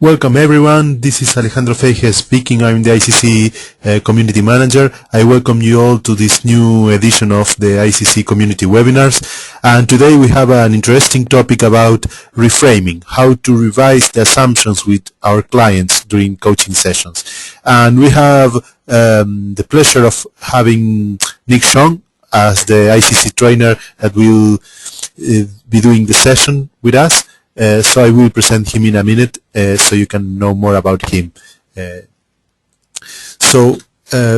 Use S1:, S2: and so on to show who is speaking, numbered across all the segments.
S1: Welcome everyone, this is Alejandro Feige speaking. I'm the ICC Community Manager. I welcome you all to this new edition of the ICC Community Webinars. And today we have an interesting topic about reframing, how to revise the assumptions with our clients during coaching sessions. And we have the pleasure of having Cheong as the ICC trainer that will be doing the session with us. So I will present him in a minute so you can know more about him.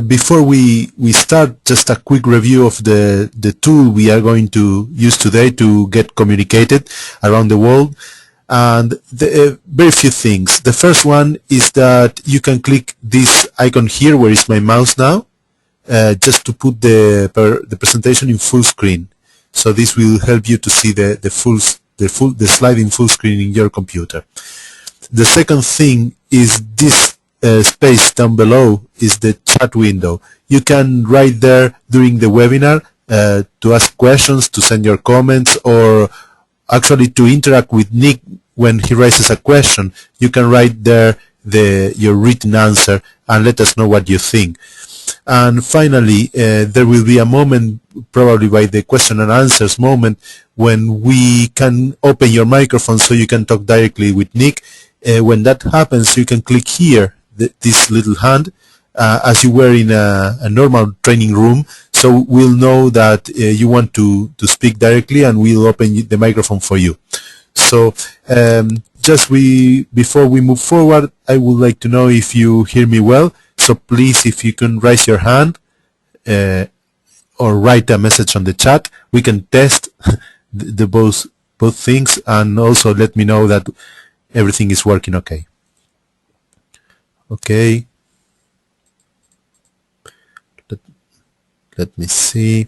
S1: Before we start, just a quick review of the tool we are going to use today to get communicated around the world. And very few things. The first one is that you can click this icon here, where is my mouse now, just to put the presentation in full screen. So this will help you to see the slide in full screen in your computer. The second thing is this space down below is the chat window. You can write there during the webinar to ask questions, to send your comments, or actually to interact with Nick when he raises a question. You can write there your written answer and let us know what you think. And finally, there will be a moment, probably by the question and answers moment, when we can open your microphone so you can talk directly with Nick. When that happens, you can click here, this little hand, as you were in a normal training room. So we'll know that you want to speak directly, and we'll open the microphone for you. So before we move forward, I would like to know if you hear me well. So please, if you can raise your hand or write a message on the chat, we can test both things, and also let me know that everything is working okay. Okay. Let me see.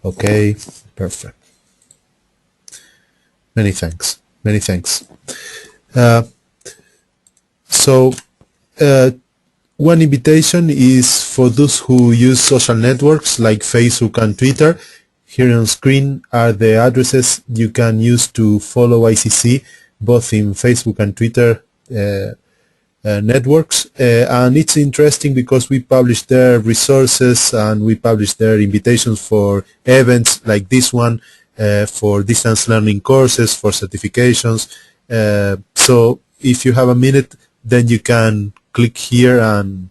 S1: Okay, perfect. Many thanks. Many thanks. One invitation is for those who use social networks like Facebook and Twitter. Here on screen are the addresses you can use to follow ICC, both in Facebook and Twitter networks. And it's interesting because we publish their resources and we publish their invitations for events like this one, for distance learning courses, for certifications. So if you have a minute, then you can click here and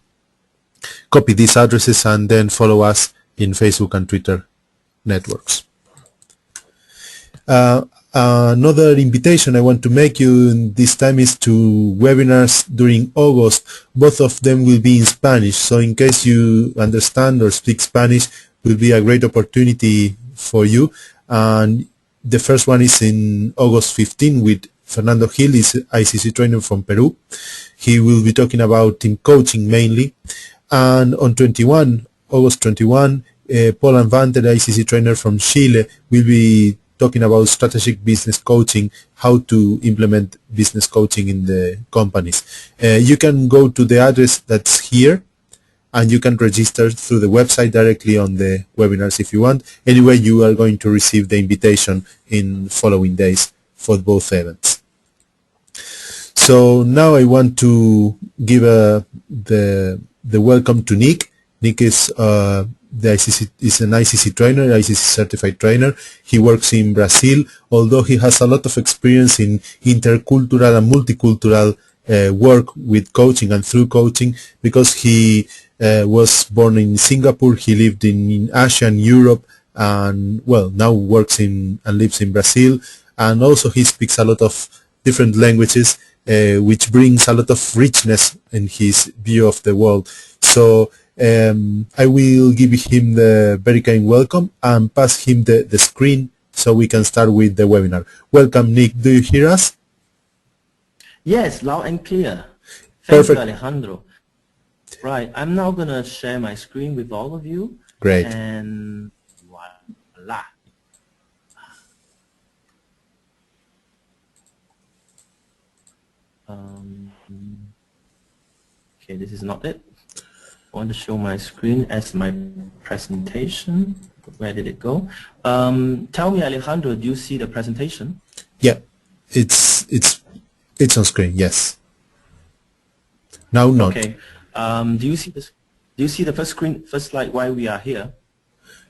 S1: copy these addresses and then follow us in Facebook and Twitter networks. Another invitation I want to make you this time is to webinars during August. Both of them will be in Spanish, so in case you understand or speak Spanish, will be a great opportunity for you. And the first one is in August 15 with Fernando Gil, is ICC trainer from Peru. He will be talking about team coaching mainly. And on August 21, Paul Anvante, the ICC trainer from Chile, will be talking about strategic business coaching, how to implement business coaching in the companies. You can go to the address that's here, and you can register through the website directly on the webinars if you want. Anyway, you are going to receive the invitation in following days for both events. So now I want to give the welcome to Nick. Nick is an ICC trainer, ICC certified trainer. He works in Brazil, although he has a lot of experience in intercultural and multicultural work with coaching and through coaching, because he was born in Singapore. He lived in Asia and Europe, and now works and lives in Brazil. And also he speaks a lot of different languages, which brings a lot of richness in his view of the world. So I will give him the very kind welcome and pass him the screen so we can start with the webinar. Welcome, Nick. Do you hear us?
S2: Yes, loud and clear.
S1: Perfect.
S2: Thank you, Alejandro. Right, I'm now going to share my screen with all of you.
S1: Great.
S2: And voila. Okay, this is not it. want to show my screen as my presentation. Where did it go? Tell me, Alejandro, do you see the presentation?
S1: Yeah, it's on screen. Yes. Now not.
S2: Okay. Do you see this? Do you see the first slide? Why we are here?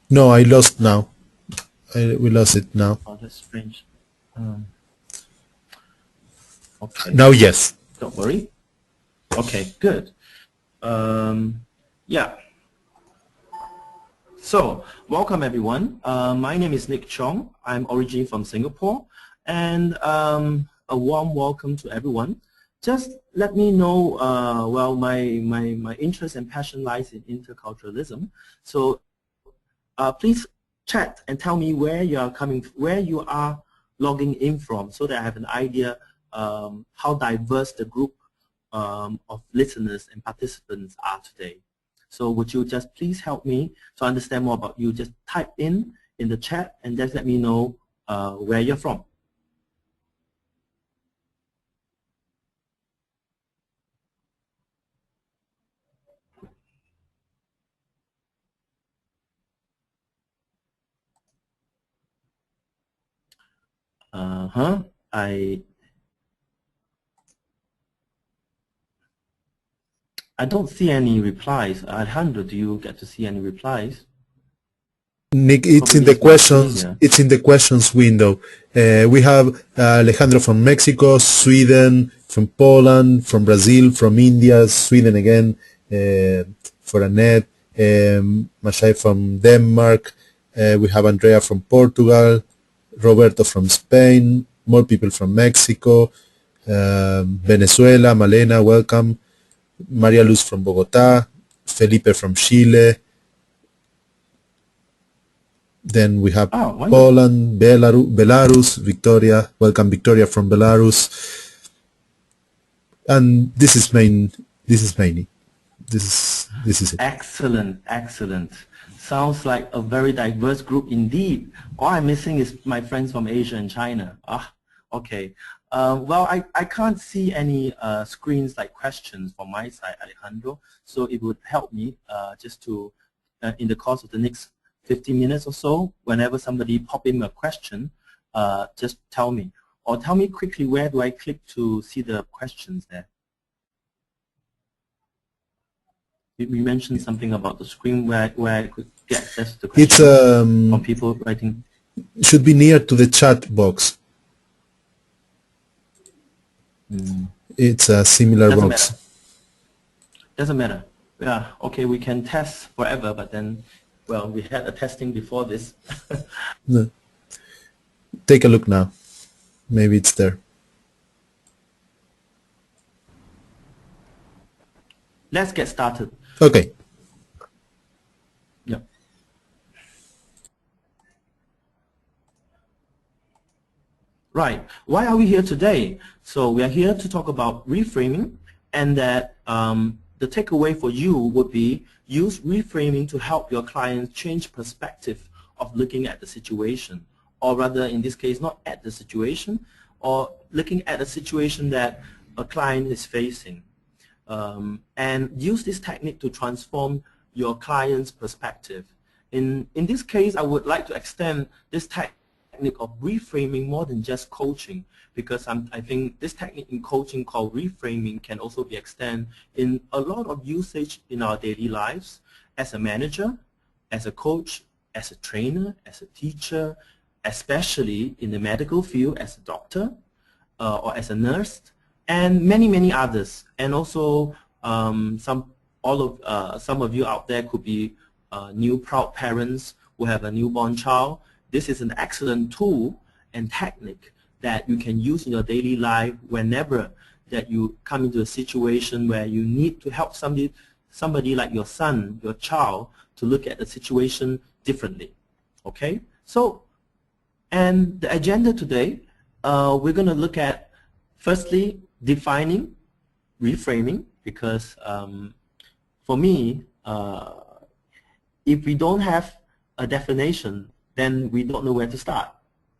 S1: No, I lost now. We lost it now.
S2: Oh, that's strange. Okay.
S1: Now yes.
S2: Don't worry. Okay, good. Yeah. So, welcome everyone. My name is Nick Cheong. I'm originally from Singapore, and a warm welcome to everyone. Just let me know, well, my interest and passion lies in interculturalism. So, please chat and tell me where you are logging in from, so that I have an idea how diverse the group of listeners and participants are today. So would you just please help me to understand more about you? Just type in the chat and just let me know where you're from. I don't see any replies. Alejandro, do you get to see any replies?
S1: Nick, it's in the questions. It's in the questions window. We have Alejandro from Mexico, Sweden, from Poland, from Brazil, from India, Sweden again, for Annette, Mashai from Denmark. We have Andrea from Portugal, Roberto from Spain, more people from Mexico, Venezuela, Malena, welcome, Maria Luz from Bogota, Felipe from Chile. Then we have Poland, Belarus, Victoria. Welcome, Victoria from Belarus. And this is mainly. This is it.
S2: Excellent, excellent. Sounds like a very diverse group indeed. All I'm missing is my friends from Asia and China. Okay. Well, I can't see any screens like questions from my side, Alejandro. So it would help me just to, in the course of the next 15 minutes or so, whenever somebody pop in a question, just tell me. Or tell me quickly, where do I click to see the questions there? You mentioned something about the screen where I could get access to the questions from people writing.
S1: Should be near to the chat box. It's a similar box.
S2: Doesn't matter. Yeah, okay, we can test forever, but then, well, we had a testing before this.
S1: No. Take a look now. Maybe it's there.
S2: Let's get started.
S1: Okay.
S2: Yeah. Right. Why are we here today? So we are here to talk about reframing, and that the takeaway for you would be use reframing to help your clients change perspective of looking at the situation, or rather in this case not at the situation, or looking at a situation that a client is facing. And use this technique to transform your client's perspective. In this case, I would like to extend this technique of reframing more than just coaching, because I think this technique in coaching called reframing can also be extended in a lot of usage in our daily lives as a manager, as a coach, as a trainer, as a teacher, especially in the medical field as a doctor or as a nurse, and many others. And also some of you out there could be new proud parents who have a newborn child. This is an excellent tool and technique that you can use in your daily life whenever that you come into a situation where you need to help somebody like your son, your child, to look at the situation differently. Okay? So, and the agenda today, we're going to look at, firstly, defining reframing, because for me, if we don't have a definition, then we don't know where to start.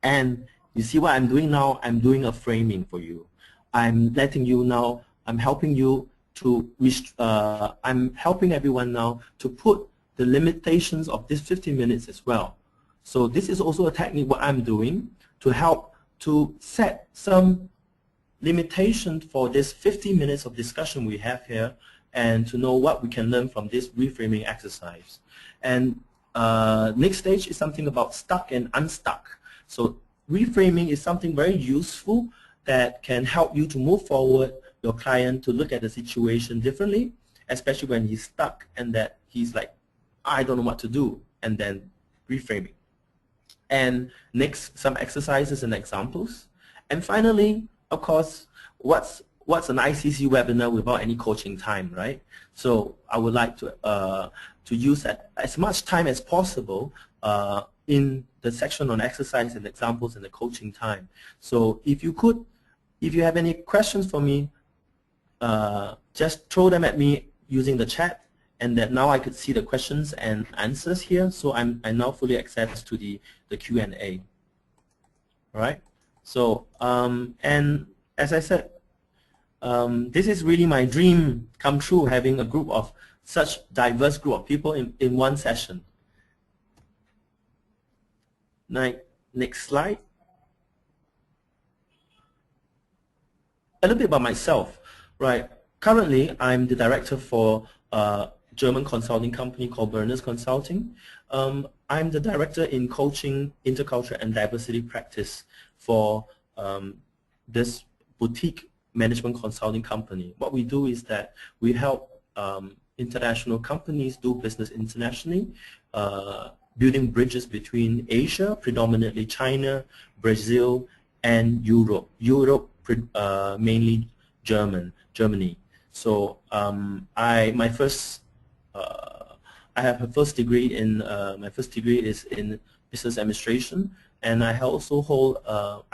S2: And you see what I'm doing now? I'm doing a framing for you. I'm letting you know, I'm helping you I'm helping everyone now to put the limitations of this 15 minutes as well. So this is also a technique what I'm doing to help to set some limitation for this 15 minutes of discussion we have here, and to know what we can learn from this reframing exercise. And next stage is something about stuck and unstuck. So reframing is something very useful that can help you to move forward your client to look at the situation differently, especially when he's stuck and that he's like, I don't know what to do, and then reframing. And next, some exercises and examples. And finally, of course, what's an ICC webinar without any coaching time, right? So I would like to use as much time as possible in the section on exercise and examples and the coaching time. So if you have any questions for me, just throw them at me using the chat, and that now I could see the questions and answers here. So I'm now fully access to the Q&A. All right. So and as I said, this is really my dream come true, having a group of such diverse group of people in one session. Next slide. A little bit about myself, right? Currently, I'm the director for a German consulting company called Berners Consulting. I'm the director in coaching, intercultural, and diversity practice for this boutique management consulting company. What we do is that we help international companies do business internationally, building bridges between Asia, predominantly China, Brazil, and Europe. Mainly Germany. So I have a first degree in my first degree is in business administration, and I also hold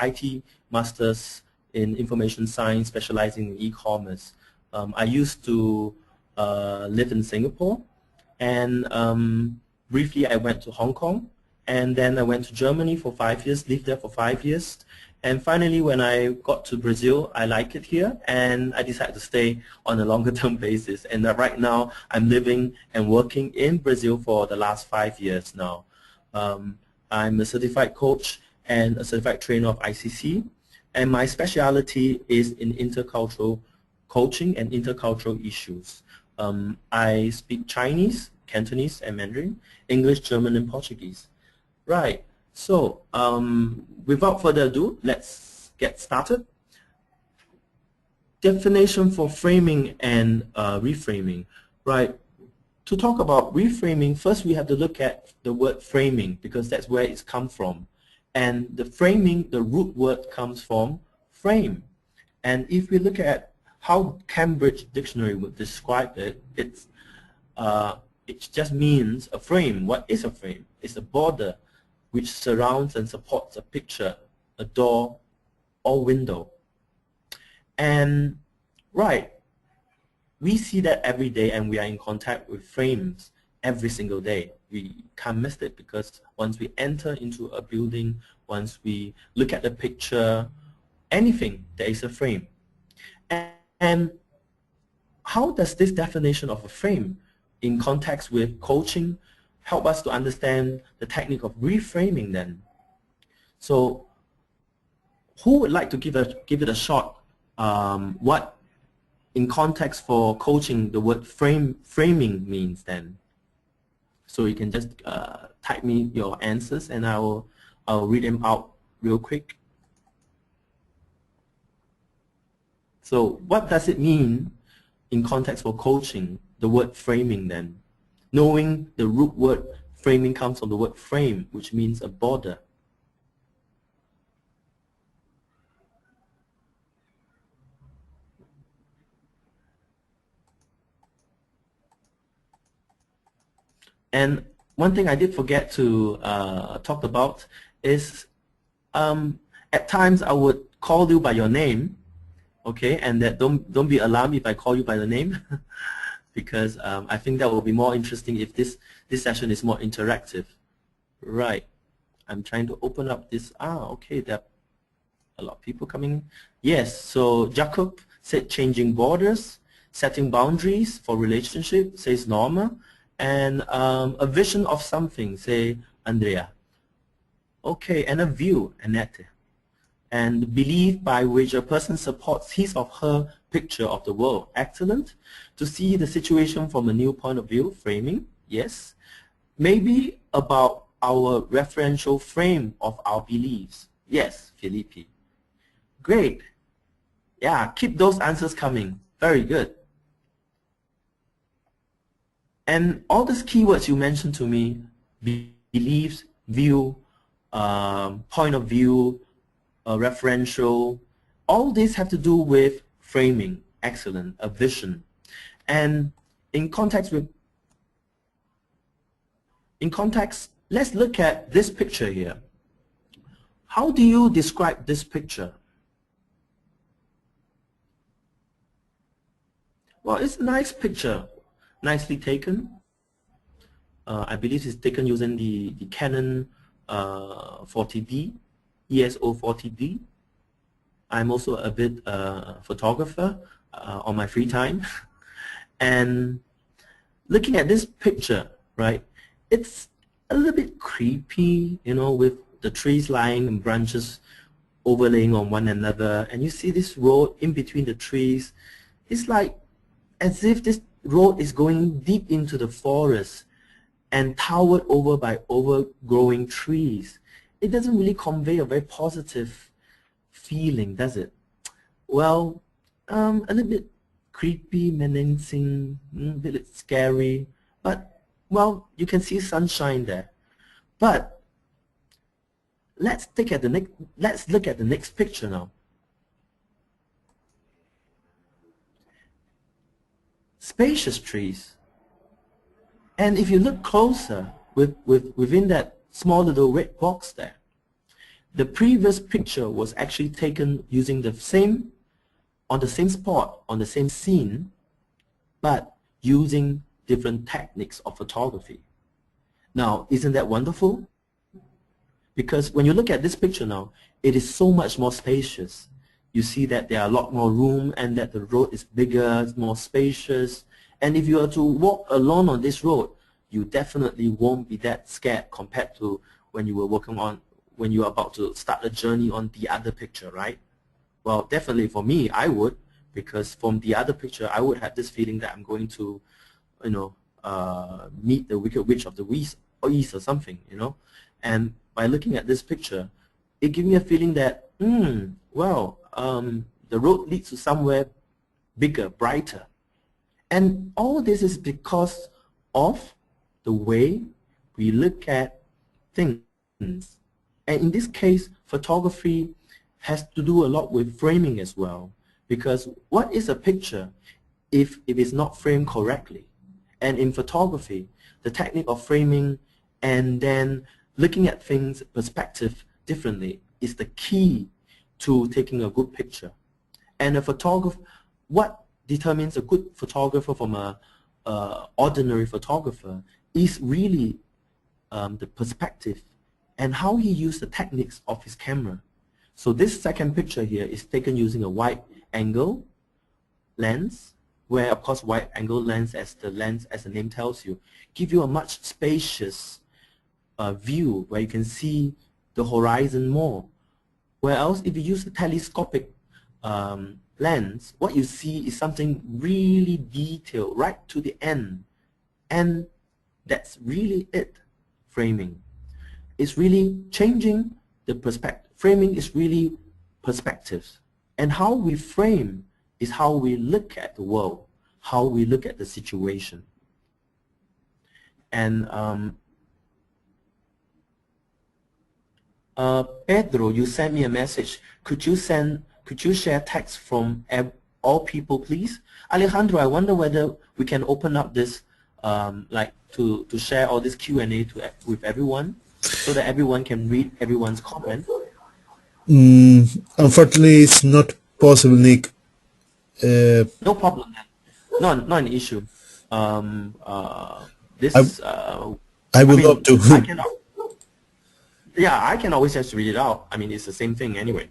S2: IT masters in information science, specializing in e-commerce. I used to live in Singapore, and briefly I went to Hong Kong, and then I went to Germany for 5 years, lived there for 5 years. And finally, when I got to Brazil, I like it here, and I decided to stay on a longer-term basis. And right now, I'm living and working in Brazil for the last 5 years now. I'm a certified coach and a certified trainer of ICC, and my specialty is in intercultural coaching and intercultural issues. I speak Chinese, Cantonese, and Mandarin, English, German, and Portuguese. Right. So without further ado, let's get started. Definition for framing and reframing. Right. To talk about reframing, first we have to look at the word framing, because that's where it's come from. And the framing, the root word comes from frame. And if we look at how Cambridge Dictionary would describe it, it just means a frame. What is a frame? It's a border which surrounds and supports a picture, a door, or window. And right, we see that every day, and we are in contact with frames every single day. We can't miss it, because once we enter into a building, once we look at the picture, anything, there is a frame. And how does this definition of a frame in context with coaching help us to understand the technique of reframing then? So who would like to give it a shot? What in context for coaching the word framing means then? So you can just type me your answers, and I'll read them out real quick. So what does it mean in context for coaching, the word framing then? Knowing the root word framing comes from the word frame, which means a border. And one thing I did forget to talk about is at times I would call you by your name, okay, and that don't be alarmed if I call you by the name. Because I think that will be more interesting if this session is more interactive. Right. I'm trying to open up this. Okay, there are a lot of people coming in. Yes, so Jacob said changing borders. setting boundaries for relationship, says Norma, and a vision of something, say Andrea. Okay, and a view, Annette. And belief by which a person supports his or her picture of the world. Excellent. To see the situation from a new point of view, framing, yes. Maybe about our referential frame of our beliefs. Yes, Felipe. Great. Yeah, keep those answers coming. Very good. And all these keywords you mentioned to me, beliefs, view, point of view, referential, all these have to do with framing. Excellent. A vision. And in context, let's look at this picture here. How do you describe this picture? Well, it's a nice picture, nicely taken. I believe it's taken using the Canon 40D, ESO 40D. I'm also a bit photographer on my free time. And looking at this picture, right, it's a little bit creepy, you know, with the trees lying and branches overlaying on one another. And you see this road in between the trees. It's like as if this road is going deep into the forest and towered over by overgrowing trees. It doesn't really convey a very positive feeling, does it? Well, a little bit creepy, menacing, a bit scary, but, well, you can see sunshine there. But let's look at the next picture now. Spacious trees. And if you look closer within that small little red box there, the previous picture was actually taken using on the same spot, on the same scene, but using different techniques of photography. Now, isn't that wonderful? Because when you look at this picture now, it is so much more spacious. You see that there are a lot more room and that the road is bigger, more spacious. And if you are to walk alone on this road, you definitely won't be that scared compared to when you are about to start a journey on the other picture, right? Well, definitely for me, I would, because from the other picture, I would have this feeling that I'm going to, you know, meet the Wicked Witch of the East or something, you know. And by looking at this picture, it gives me a feeling that, well, the road leads to somewhere bigger, brighter. And all this is because of the way we look at things. And in this case, photography has to do a lot with framing as well. Because what is a picture if it is not framed correctly? And in photography, the technique of framing and then looking at things perspective differently is the key to taking a good picture. And a photographer, what determines a good photographer from a ordinary photographer is really the perspective and how he used the techniques of his camera. So this second picture here is taken using a wide angle lens, where of course wide angle lens, as the name tells you, give you a much spacious view where you can see the horizon more. Whereas if you use a telescopic lens, what you see is something really detailed right to the end. And that's really it, framing. It's really changing the perspective. Framing is really perspectives. And how we frame is how we look at the world, how we look at the situation. And Pedro, you sent me a message. Could you share text from all people, please? Alejandro, I wonder whether we can open up this, like to share all this Q&A with everyone, so that everyone can read everyone's comment.
S1: Unfortunately, it's not possible, Nick.
S2: No problem. Not an issue. This
S1: I would love to.
S2: I can always just read it out. I mean, it's the same thing anyway.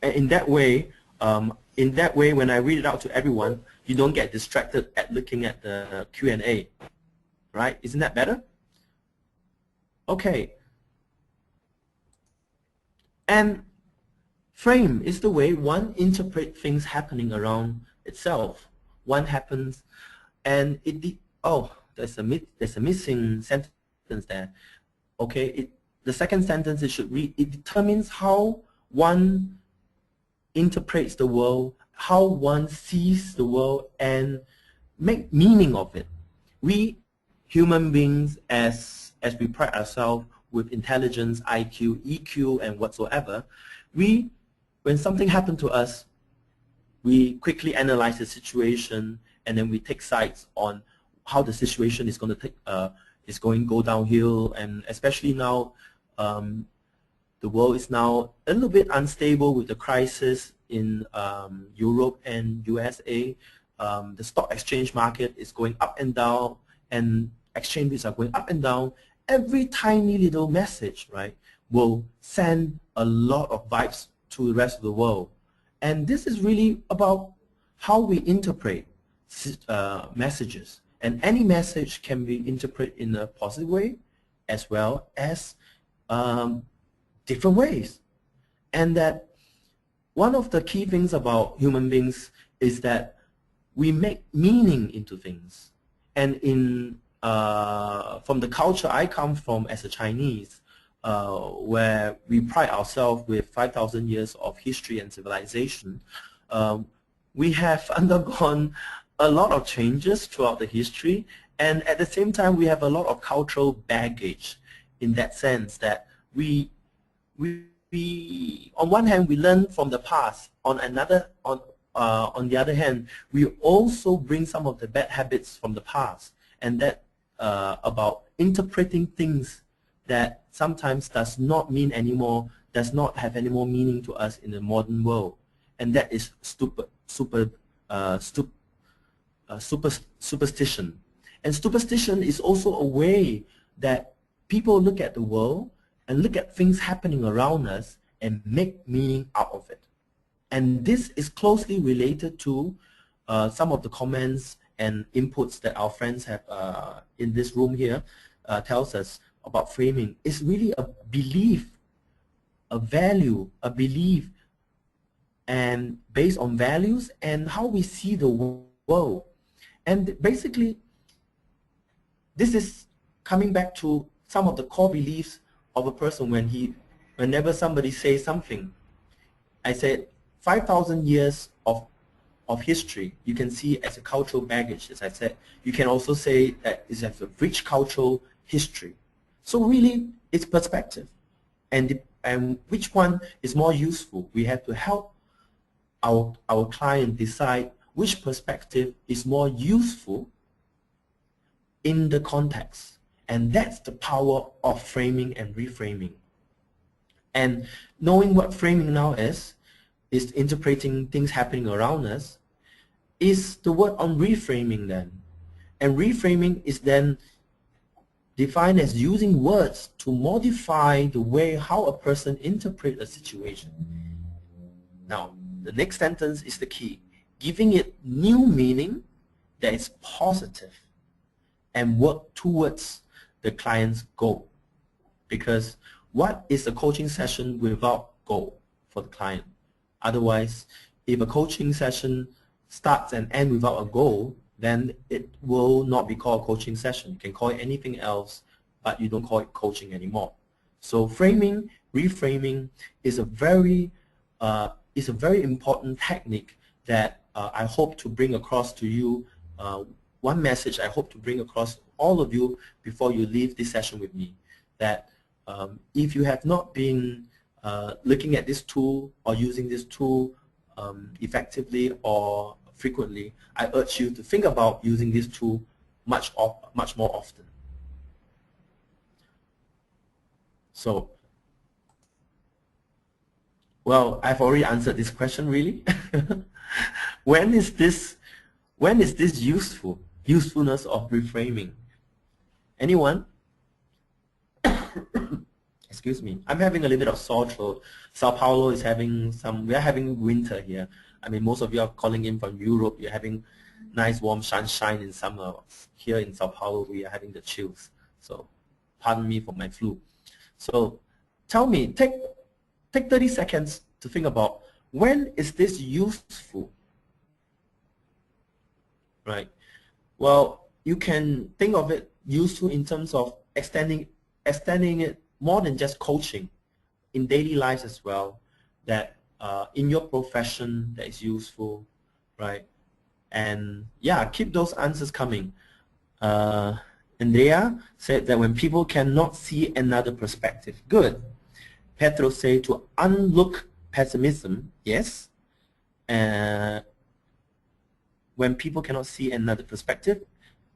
S2: In that way, In that way, when I read it out to everyone, you don't get distracted at looking at the Q&A, right? Isn't that better? Okay. And frame is the way one interprets things happening around itself. One happens, and there's a missing sentence there. Okay, the second sentence it should read, it determines how one interprets the world, how one sees the world, and make meaning of it. We human beings, as we pride ourselves with intelligence, IQ, EQ, and whatsoever, when something happened to us, we quickly analyze the situation, and then we take sides on how the situation is going to go downhill. And especially now, the world is now a little bit unstable with the crisis in Europe and USA. The stock exchange market is going up and down, and exchange rates are going up and down. Every tiny little message, right, will send a lot of vibes to the rest of the world. And this is really about how we interpret messages. And any message can be interpreted in a positive way as well as different ways. And that one of the key things about human beings is that we make meaning into things. And from the culture I come from as a Chinese, where we pride ourselves with 5,000 years of history and civilization, we have undergone a lot of changes throughout the history, and at the same time we have a lot of cultural baggage, in that sense that we on one hand we learn from the past, on the other hand we also bring some of the bad habits from the past, and that about interpreting things that sometimes does not mean anymore, does not have any more meaning to us in the modern world, and that is superstition. And superstition is also a way that people look at the world and look at things happening around us and make meaning out of it. And this is closely related to some of the comments and inputs that our friends have in this room here tells us about framing. It's really a belief, a value, a belief, and based on values and how we see the world. And basically, this is coming back to some of the core beliefs of a person whenever somebody says something. I said 5,000 years of history you can see as a cultural baggage. As I said, you can also say that it's a rich cultural history. So really, it's perspective, and which one is more useful. We have to help our client decide which perspective is more useful in the context. And that's the power of framing and reframing. And knowing what framing now is interpreting things happening around us, is the word on reframing then. And reframing is then defined as using words to modify the way how a person interprets a situation. Now, the next sentence is the key. Giving it new meaning that is positive and work towards the client's goal. Because what is a coaching session without goal for the client? Otherwise, if a coaching session starts and ends without a goal, then it will not be called a coaching session. You can call it anything else, but you don't call it coaching anymore. So framing, reframing is a very important technique that I hope to bring across to you. One message I hope to bring across all of you before you leave this session with me, that if you have not been looking at this tool or using this tool effectively or frequently, I urge you to think about using this tool much more often. So, well, I've already answered this question really. When is this useful? Usefulness of reframing. Anyone? Excuse me. I'm having a little bit of sore throat. Sao Paulo is having we are having winter here. I mean, most of you are calling in from Europe. You're having nice warm sunshine in summer. Here in Sao Paulo, we are having the chills. So pardon me for my flu. So tell me, take 30 seconds to think about, when is this useful? Right. Well, you can think of it useful in terms of extending it more than just coaching, in daily lives as well, that in your profession that is useful, right? And yeah, keep those answers coming. Andrea said that when people cannot see another perspective. Good. Petro said to unlook pessimism. Yes. When people cannot see another perspective.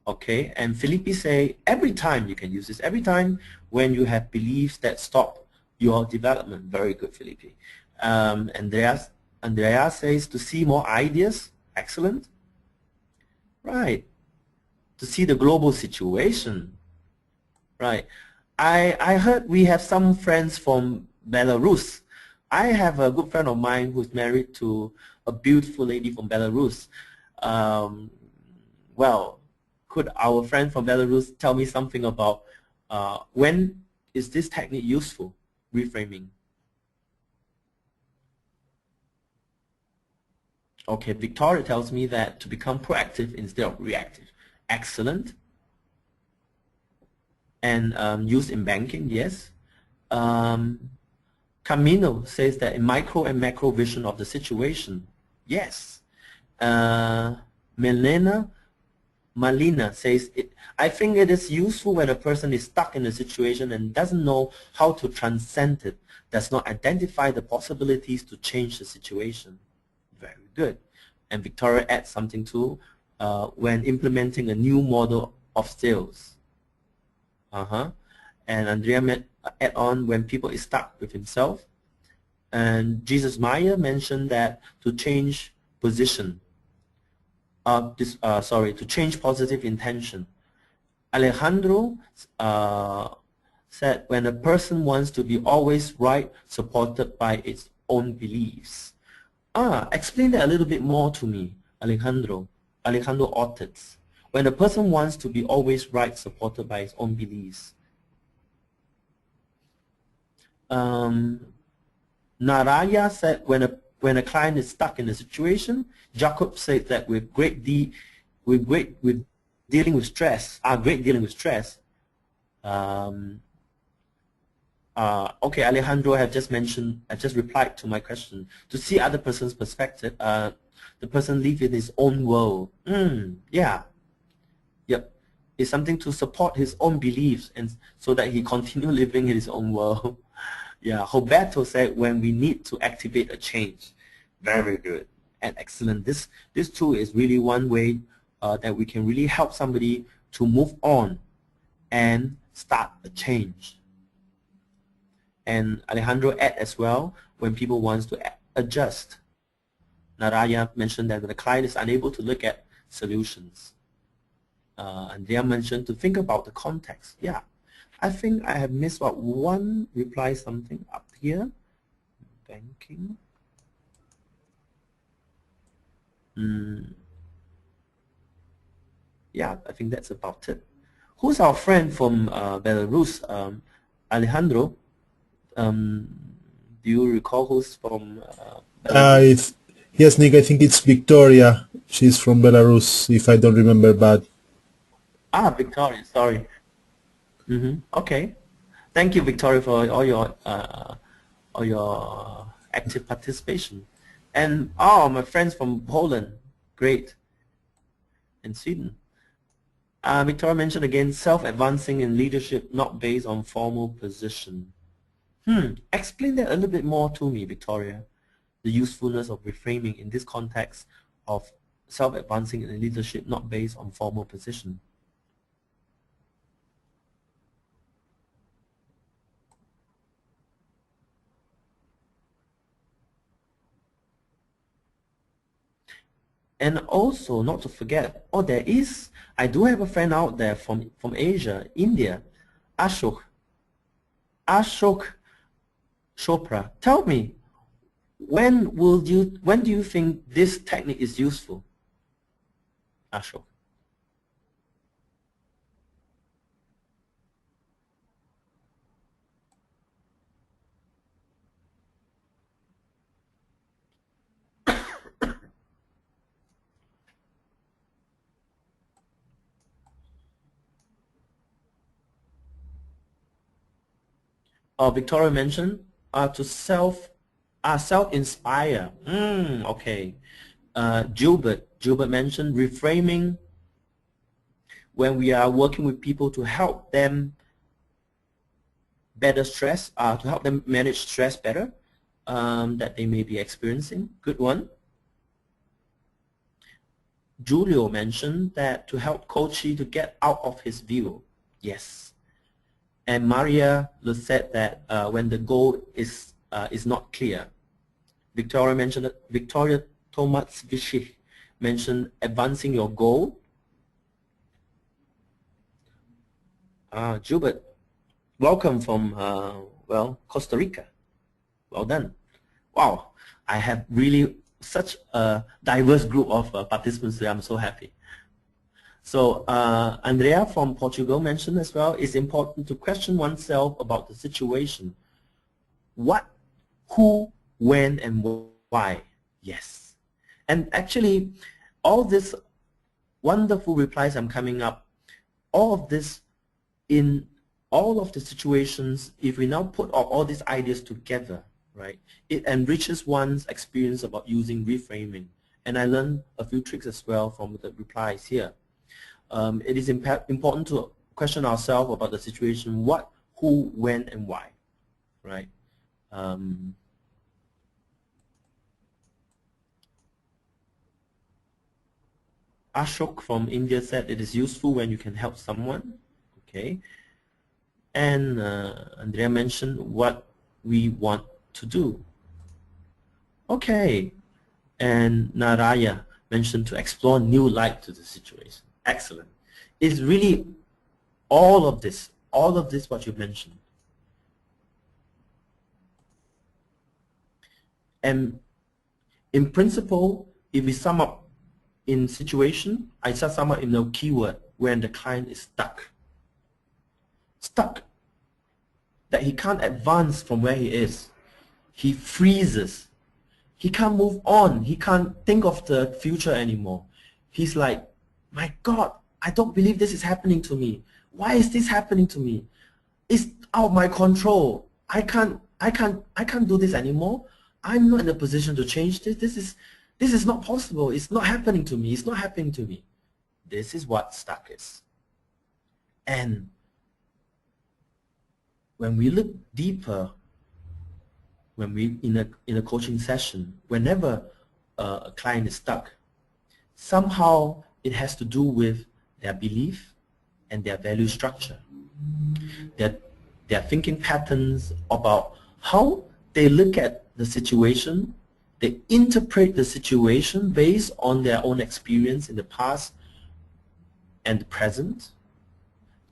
S2: Okay. And Felipe say every time you can use this. Every time when you have beliefs that stop your development. Very good, Felipe. Andrea says to see more ideas. Excellent. Right. To see the global situation. Right. I heard we have some friends from Belarus. I have a good friend of mine who's married to a beautiful lady from Belarus. Well, could our friend from Belarus tell me something about when is this technique useful, reframing? Okay, Victoria tells me that to become proactive instead of reactive. Excellent. And used in banking, yes. Camino says that in micro and macro vision of the situation, yes. Malina says, I think it is useful when a person is stuck in a situation and doesn't know how to transcend it, does not identify the possibilities to change the situation. Very good. And Victoria adds something too, when implementing a new model of sales. And Andrea add on when people is stuck with himself. And Jesus Meyer mentioned that to change position, to change positive intention. Alejandro said when a person wants to be always right, supported by its own beliefs. Explain that a little bit more to me, Alejandro Ortiz. When a person wants to be always right, supported by his own beliefs. Naraya said when a client is stuck in a situation. Jacob said that with dealing with stress. Okay, Alejandro have just replied to my question. To see other person's perspective, the person live in his own world. Yeah. Yep. It's something to support his own beliefs and so that he continue living in his own world. Yeah. Roberto said when we need to activate a change. Very good and excellent. This too is really one way that we can really help somebody to move on and start a change. And Alejandro add as well when people wants to adjust. Naraya mentioned that the client is unable to look at solutions. And they are mentioned to think about the context. Yeah, I think I have missed one reply something up here. Banking. Yeah, I think that's about it. Who's our friend from Belarus? Alejandro, do you recall who's from Belarus?
S1: Yes, Nick, I think it's Victoria. She's from Belarus, if I don't remember bad.
S2: Victoria, sorry. Okay. Thank you, Victoria, for all your active participation. And my friends from Poland, great. And Sweden. Victoria mentioned again, self-advancing in leadership not based on formal position. Explain that a little bit more to me, Victoria. The usefulness of reframing in this context of self-advancing in leadership not based on formal position. And also, not to forget, I do have a friend out there from Asia, India, Ashok Chopra. Tell me, when do you think this technique is useful, Ashok? Victoria mentioned to self-inspire. Okay. Gilbert mentioned reframing when we are working with people to help them better stress, to help them manage stress better that they may be experiencing. Good one. Julio mentioned that to help Kochi to get out of his view. Yes. And Maria said that when the goal is not clear. Victoria Tomatsvishich mentioned advancing your goal. Gilbert, welcome from well, Costa Rica. Well done. Wow, I have really such a diverse group of participants today. I'm so happy. So Andrea from Portugal mentioned as well, it's important to question oneself about the situation. What, who, when, and why? Yes. And actually, all these wonderful replies I'm coming up, all of this in all of the situations, if we now put all these ideas together, right, it enriches one's experience about using reframing. And I learned a few tricks as well from the replies here. It is important to question ourselves about the situation, what, who, when, and why, right? Ashok from India said it is useful when you can help someone. Okay. And Andrea mentioned what we want to do. Okay. And Naraya mentioned to explore new light to the situation. Excellent. It's really all of this what you mentioned. And in principle, if we sum up in situation, I just sum up in a keyword when the client is stuck. Stuck. That he can't advance from where he is. He freezes. He can't move on. He can't think of the future anymore. He's like, my God, I don't believe this is happening to me. Why is this happening to me? It's out of my control. I can't do this anymore. I'm not in a position to change this. This is not possible. It's not happening to me. It's not happening to me. This is what stuck is. And when we look deeper, when we in a coaching session, whenever a client is stuck, somehow it has to do with their belief and their value structure, their thinking patterns about how they look at the situation, they interpret the situation based on their own experience in the past and the present,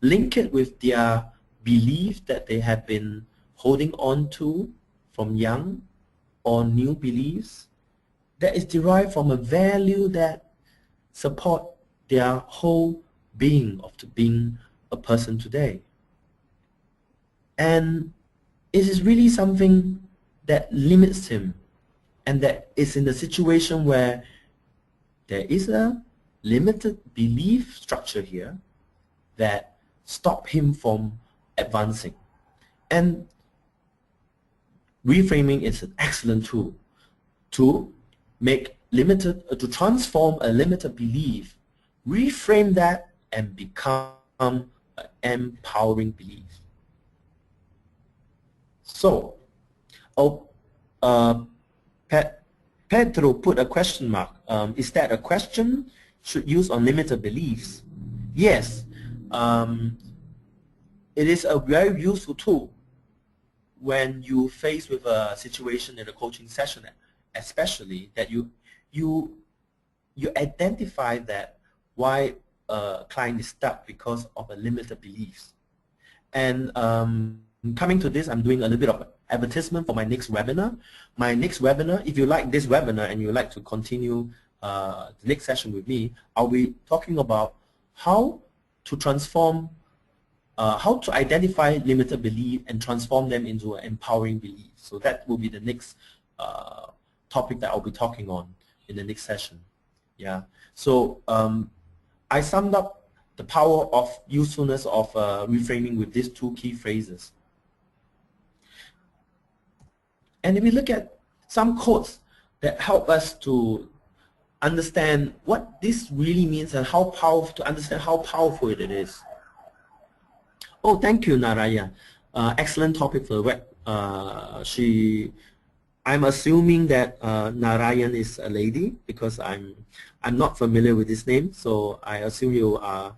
S2: link it with their belief that they have been holding on to from young, or new beliefs that is derived from a value that support their whole being of being a person today. And it is really something that limits him, and that is in the situation where there is a limited belief structure here that stop him from advancing. And reframing is an excellent tool to to transform a limited belief, reframe that, and become an empowering belief. So, Pedro put a question mark. Is that a question? Should use unlimited beliefs? Yes. It is a very useful tool when you face with a situation in a coaching session, especially that you identify that why a client is stuck because of a limited beliefs. And coming to this, I'm doing a little bit of advertisement for my next webinar. My next webinar, if you like this webinar and you like to continue the next session with me, I'll be talking about how to transform, how to identify limited belief and transform them into an empowering belief. So that will be the next topic that I'll be talking on in the next session. Yeah. So I summed up the power of usefulness of reframing with these two key phrases. And if we look at some quotes that help us to understand what this really means and how powerful, to understand how powerful it is. Oh, thank you, Naraya. Excellent topic for the web. I'm assuming that Narayan is a lady because I'm not familiar with this name, so I assume you are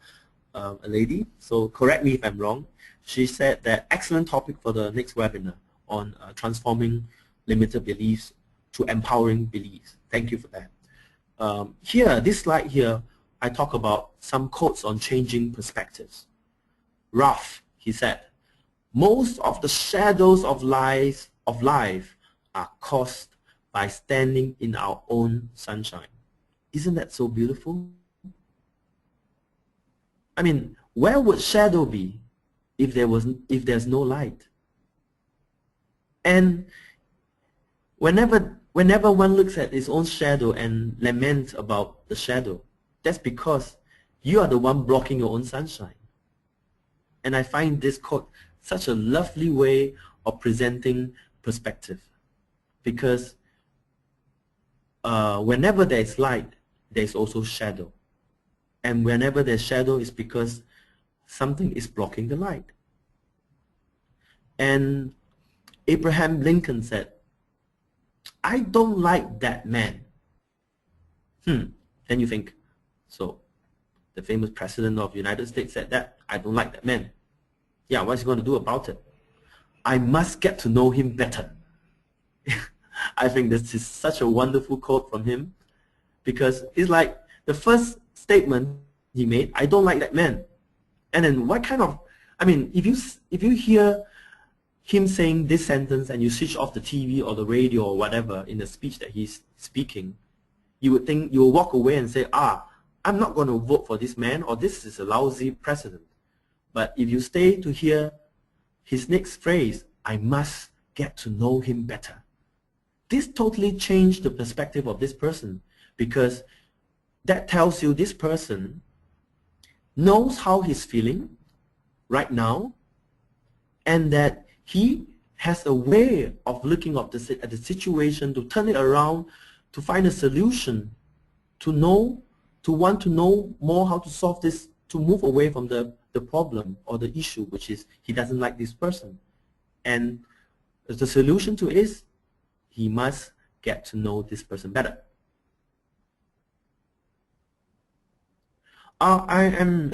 S2: a lady. So correct me if I'm wrong. She said that excellent topic for the next webinar on transforming limited beliefs to empowering beliefs. Thank you for that. Here, this slide here, I talk about some quotes on changing perspectives. Ralph, he said, most of the shadows of life are caused by standing in our own sunshine. Isn't that so beautiful? I mean, where would shadow be if there's no light? And whenever one looks at his own shadow and laments about the shadow, that's because you are the one blocking your own sunshine. And I find this quote such a lovely way of presenting perspective, because whenever there is light, there is also shadow. And whenever there's shadow, it's because something is blocking the light. And Abraham Lincoln said, I don't like that man. Then you think, so the famous president of the United States said that, I don't like that man. Yeah, what's he going to do about it? I must get to know him better. I think this is such a wonderful quote from him, because it's like the first statement he made, I don't like that man. And then what kind of, I mean, if you hear him saying this sentence and you switch off the TV or the radio or whatever in the speech that he's speaking, you would think, you will walk away and say, I'm not going to vote for this man, or this is a lousy president. But if you stay to hear his next phrase, I must get to know him better, this totally changed the perspective of this person, because that tells you this person knows how he's feeling right now, and that he has a way of looking at the situation to turn it around, to find a solution, to want to know more how to solve this, to move away from the problem or the issue, which is he doesn't like this person. And the solution to it is he must get to know this person better. I am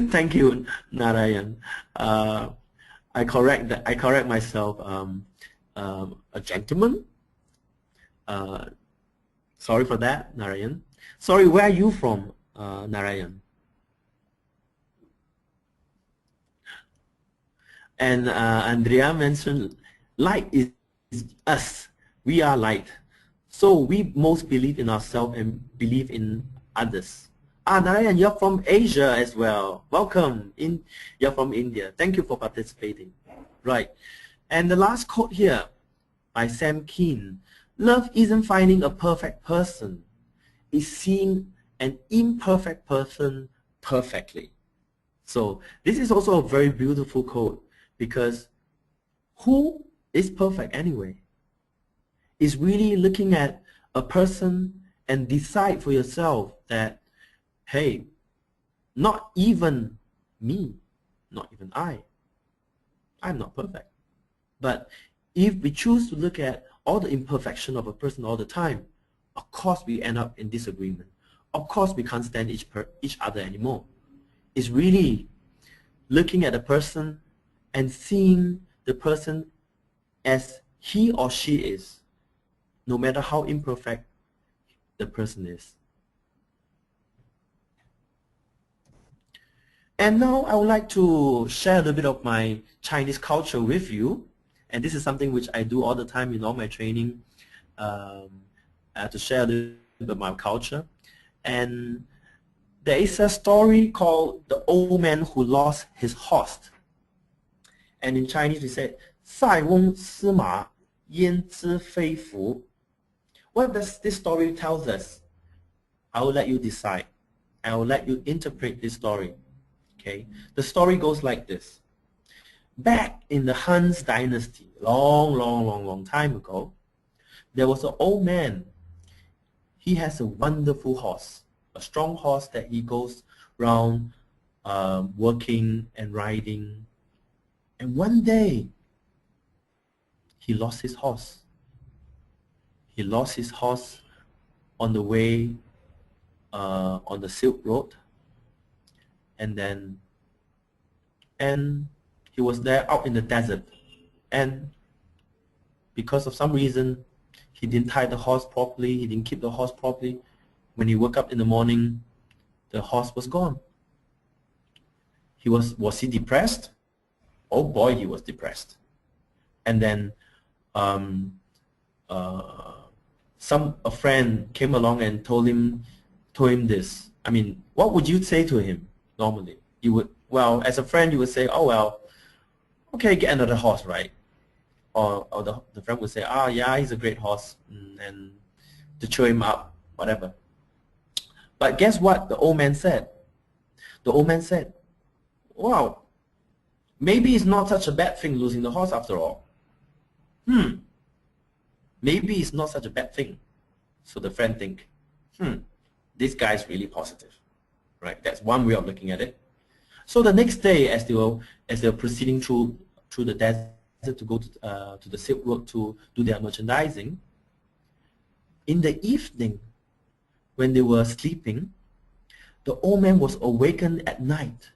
S2: thank you, Narayan. I correct myself. A gentleman. Sorry for that, Narayan. Sorry, where are you from, Narayan? And Andrea mentioned light is us. We are light. So we most believe in ourselves and believe in others. Narayan, you're from Asia as well. Welcome. You're from India. Thank you for participating. Right. And the last quote here by Sam Keen. Love isn't finding a perfect person. It's seeing an imperfect person perfectly. So this is also a very beautiful quote, because who is perfect anyway? Is really looking at a person and decide for yourself that, hey, not even me, not even I'm not perfect. But if we choose to look at all the imperfection of a person all the time, of course we end up in disagreement. Of course we can't stand each other anymore. It's really looking at a person and seeing the person as he or she is, no matter how imperfect the person is. And now I would like to share a little bit of my Chinese culture with you. And this is something which I do all the time in all my training, to share a little bit about my culture. And there is a story called The Old Man Who Lost His Horse. And in Chinese we say, 塞翁失马,焉知非福. What does this story tell us? I will let you decide. I will let you interpret this story. Okay? The story goes like this. Back in the Han Dynasty, long time ago, there was an old man. He has a wonderful horse, a strong horse that he goes around working and riding. And one day, he lost his horse. He lost his horse on the way on the Silk Road. And he was there out in the desert. And because of some reason, he didn't tie the horse properly, he didn't keep the horse properly. When he woke up in the morning, the horse was gone. Was he depressed? Oh boy, he was depressed. And then a friend came along and told him this. I mean, what would you say to him normally? You would, well, as a friend, you would say, oh well, okay, get another horse, right? Or the friend would say, yeah, he's a great horse, and to cheer him up, whatever. But guess what the old man said? The old man said, wow, maybe it's not such a bad thing losing the horse after all. Maybe it's not such a bad thing. So the friend think, this guy's really positive, right? That's one way of looking at it. So the next day, as they were proceeding through the desert to go to the Silk Road to do their merchandising, in the evening, when they were sleeping, the old man was awakened at night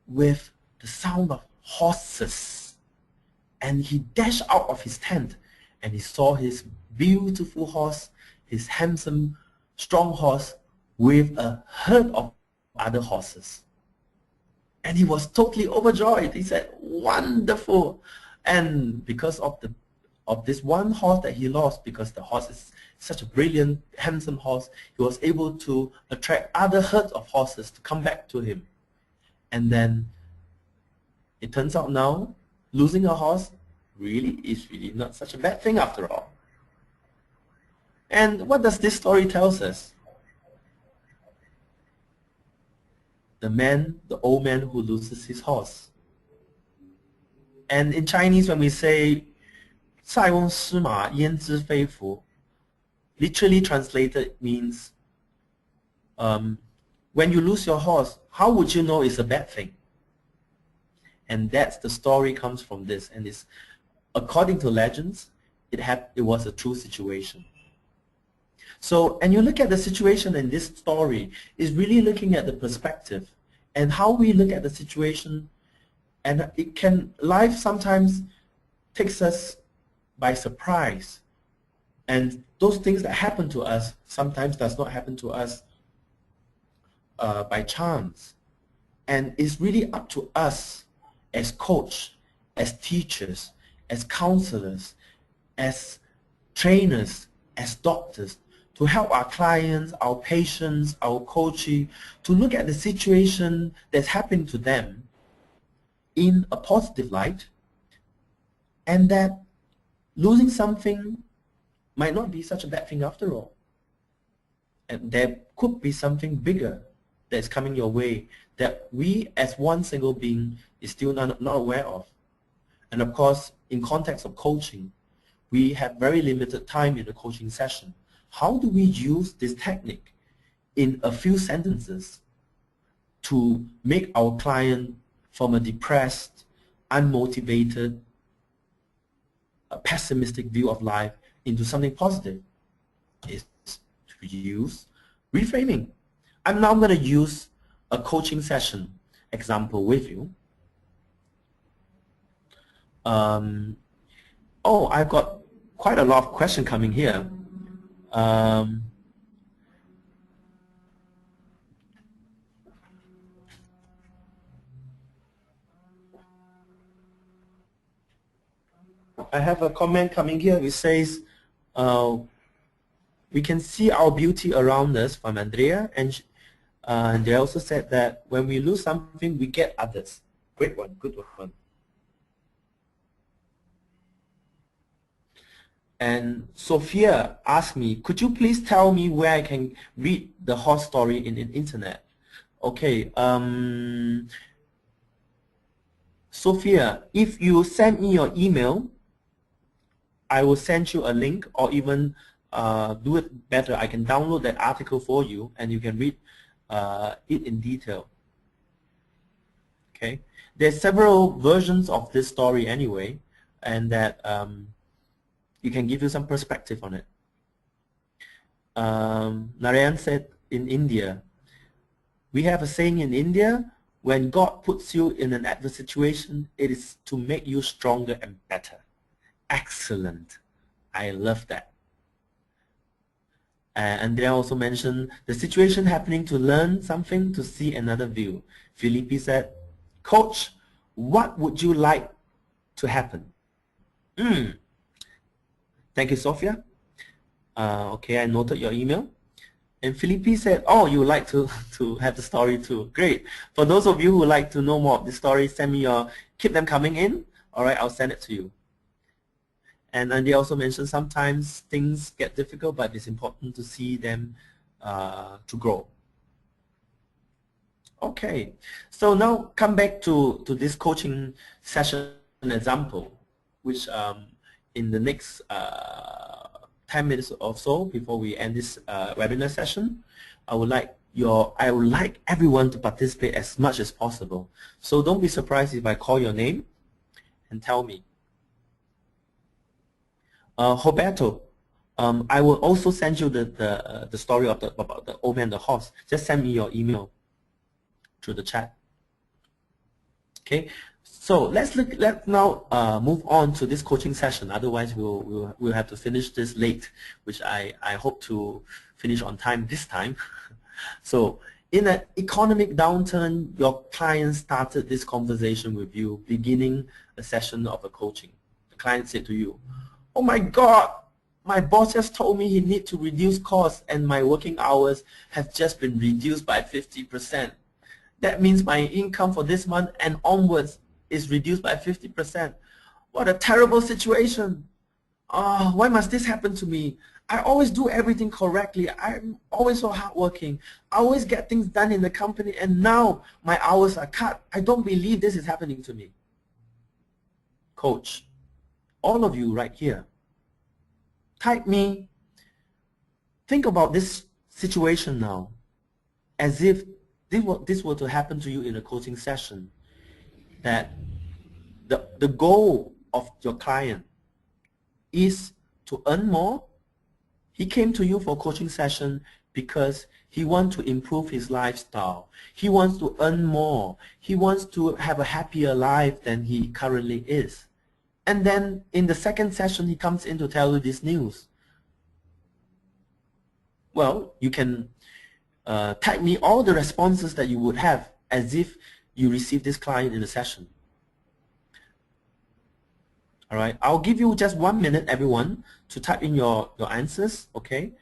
S2: with the sound of horses. And he dashed out of his tent and he saw his beautiful horse, his handsome, strong horse with a herd of other horses. And he was totally overjoyed. He said, wonderful. And because of this one horse that he lost, because the horse is such a brilliant, handsome horse, he was able to attract other herds of horses to come back to him. And then it turns out now, losing a horse is really not such a bad thing after all. And what does this story tell us? The old man who loses his horse. And in Chinese, when we say 塞翁失马,焉知非福, literally translated means when you lose your horse, how would you know it's a bad thing? And that's the story comes from this. And it's, according to legends, it was a true situation. So, and you look at the situation in this story, is really looking at the perspective and how we look at the situation. And life sometimes takes us by surprise. And those things that happen to us sometimes does not happen to us by chance. And it's really up to us as coach, as teachers, as counselors, as trainers, as doctors, to help our clients, our patients, our coachee, to look at the situation that's happening to them in a positive light, and that losing something might not be such a bad thing after all. And there could be something bigger that's coming your way that we as one single being is still not aware of. And of course, in context of coaching, we have very limited time in the coaching session. How do we use this technique in a few sentences to make our client from a depressed, unmotivated, a pessimistic view of life into something positive? Is to use reframing. I'm now going to use a coaching session example with you. Oh, I've got quite a lot of questions coming here. I have a comment coming here which says, we can see our beauty around us, from Andrea, and they also said that when we lose something, we get others. Great one, good one. And Sophia asked me, could you please tell me where I can read the horse story in the internet? Okay, Sophia, if you send me your email, I will send you a link, or even do it better, I can download that article for you and you can read it in detail. Okay, there's several versions of this story anyway, and that it can give you some perspective on it. Narayan said, in India, we have a saying in India, when God puts you in an adverse situation, it is to make you stronger and better. Excellent. I love that. And they also mentioned the situation happening to learn something, to see another view. Philippi said, Coach, what would you like to happen? Thank you, Sophia. Okay, I noted your email. And Philippi said, oh, you would like to have the story too. Great. For those of you who would like to know more of the story, send me keep them coming in. All right, I'll send it to you. And they also mentioned sometimes things get difficult, but it's important to see them to grow. Okay, so now come back to this coaching session example, which in the next 10 minutes or so before we end this webinar session, I would like everyone to participate as much as possible. So don't be surprised if I call your name and tell me. Roberto, I will also send you the story of about the old man and the horse. Just send me your email through the chat. Okay, so let's now move on to this coaching session. Otherwise, we'll have to finish this late, which I hope to finish on time this time. So, in an economic downturn, your client started this conversation with you, beginning a session of a coaching. The client said to you, "Oh my God, my boss just told me he needs to reduce costs, and my working hours have just been reduced by 50%. That means my income for this month and onwards is reduced by 50%. What a terrible situation. Why must this happen to me? I always do everything correctly. I'm always so hardworking. I always get things done in the company, and now my hours are cut. I don't believe this is happening to me." Coach, all of you right here, type me, think about this situation now as if this were to happen to you in a coaching session, that the goal of your client is to earn more. He came to you for a coaching session because he wants to improve his lifestyle. He wants to earn more. He wants to have a happier life than he currently is. And then in the second session, he comes in to tell you this news. Well, you can type me all the responses that you would have as if you received this client in the session. All right, I'll give you just 1 minute, everyone, to type in your answers, okay?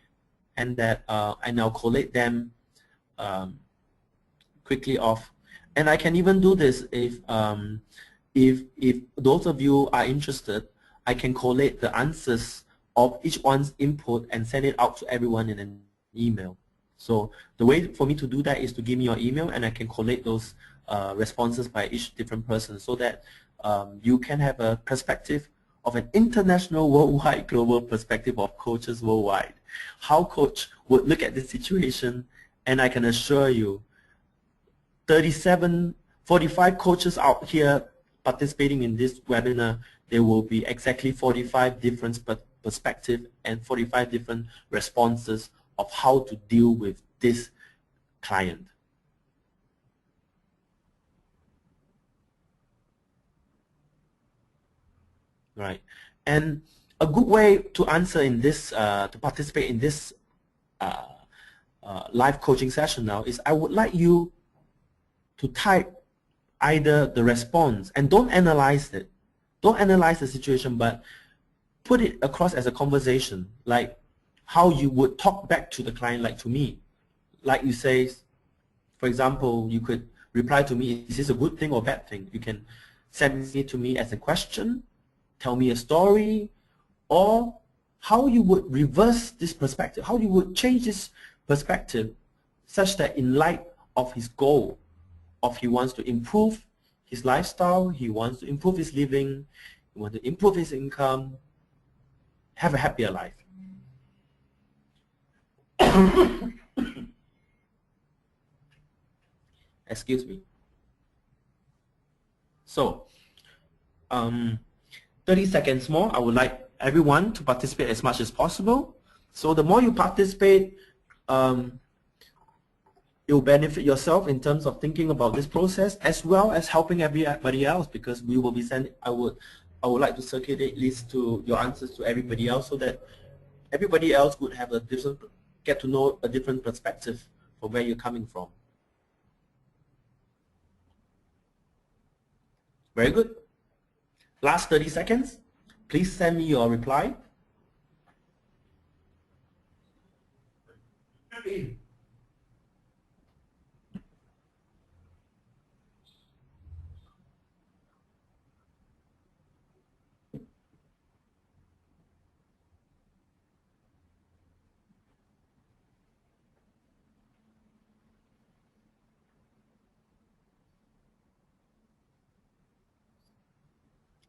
S2: And I'll collate them quickly off. And I can even do this if those of you are interested, I can collate the answers of each one's input and send it out to everyone in an email. So the way for me to do that is to give me your email, and I can collate those responses by each different person, so that you can have a perspective of an international, worldwide, global perspective of coaches worldwide. How coach would look at this situation, and I can assure you 45 coaches out here participating in this webinar, there will be exactly 45 different perspectives and 45 different responses of how to deal with this client. Right, and a good way to answer in this, to participate in this live coaching session now is, I would like you to type either the response, and don't analyze it. Don't analyze the situation, but put it across as a conversation, like how you would talk back to the client, like to me. Like you say, for example, you could reply to me, is this a good thing or bad thing? You can send it to me as a question, tell me a story, or how you would reverse this perspective, how you would change this perspective such that in light of his goal, of he wants to improve his lifestyle, he wants to improve his living, he wants to improve his income, have a happier life. Excuse me. So, 30 seconds more. I would like everyone to participate as much as possible. So the more you participate, it will benefit yourself in terms of thinking about this process, as well as helping everybody else, because we will be sending, I would like to circulate lists to your answers to everybody else, so that everybody else would have a different, get to know a different perspective from where you're coming from. Very good. Last 30 seconds. Please send me your reply.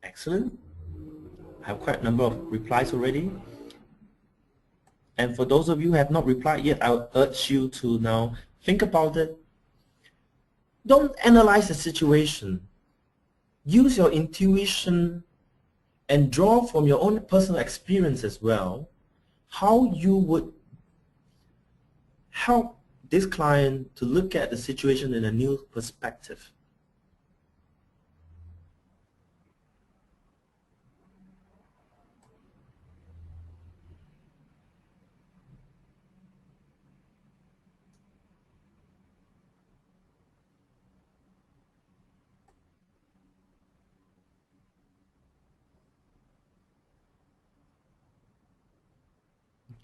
S2: Excellent. I have quite a number of replies already. And for those of you who have not replied yet, I would urge you to now think about it. Don't analyze the situation. Use your intuition and draw from your own personal experience as well how you would help this client to look at the situation in a new perspective.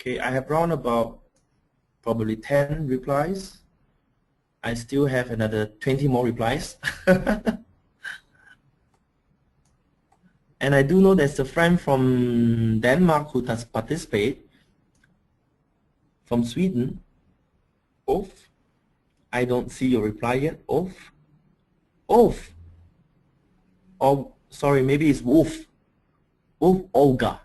S2: Okay, I have round about probably 10 replies. I still have another 20 more replies. And I do know there's a friend from Denmark who does participate, from Sweden. Ulf, I don't see your reply yet. Ulf? Ulf! Oh, sorry, maybe it's Wolf. Wolf Olga.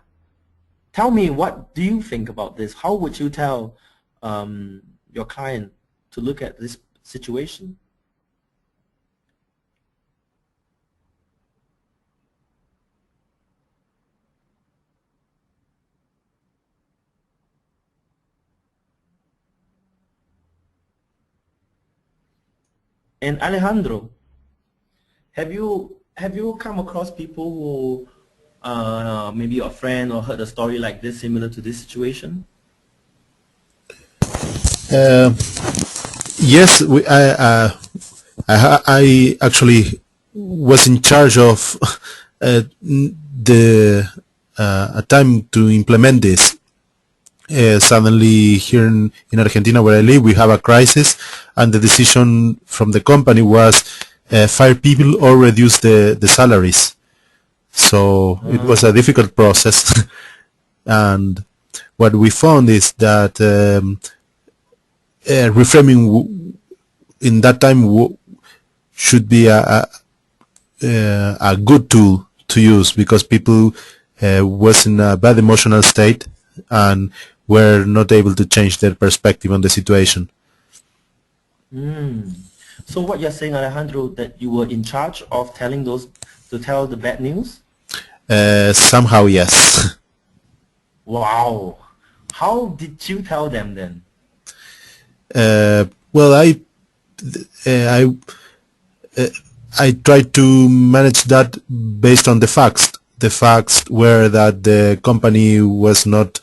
S2: Tell me, what do you think about this? How would you tell your client to look at this situation? And Alejandro, have you come across people who maybe a friend or heard a story like this similar to this situation?
S1: Yes, I actually was in charge of a time to implement this. Suddenly here in Argentina where I live, we have a crisis, and the decision from the company was fire people or reduce the salaries. So it was a difficult process. And what we found is that reframing in that time should be a good tool to use, because people was in a bad emotional state and were not able to change their perspective on the situation.
S2: So what you're saying, Alejandro, that you were in charge of telling those, to tell the bad news?
S1: Somehow, yes.
S2: Wow. How did you tell them then?
S1: Well, I tried to manage that based on the facts. The facts were that the company was not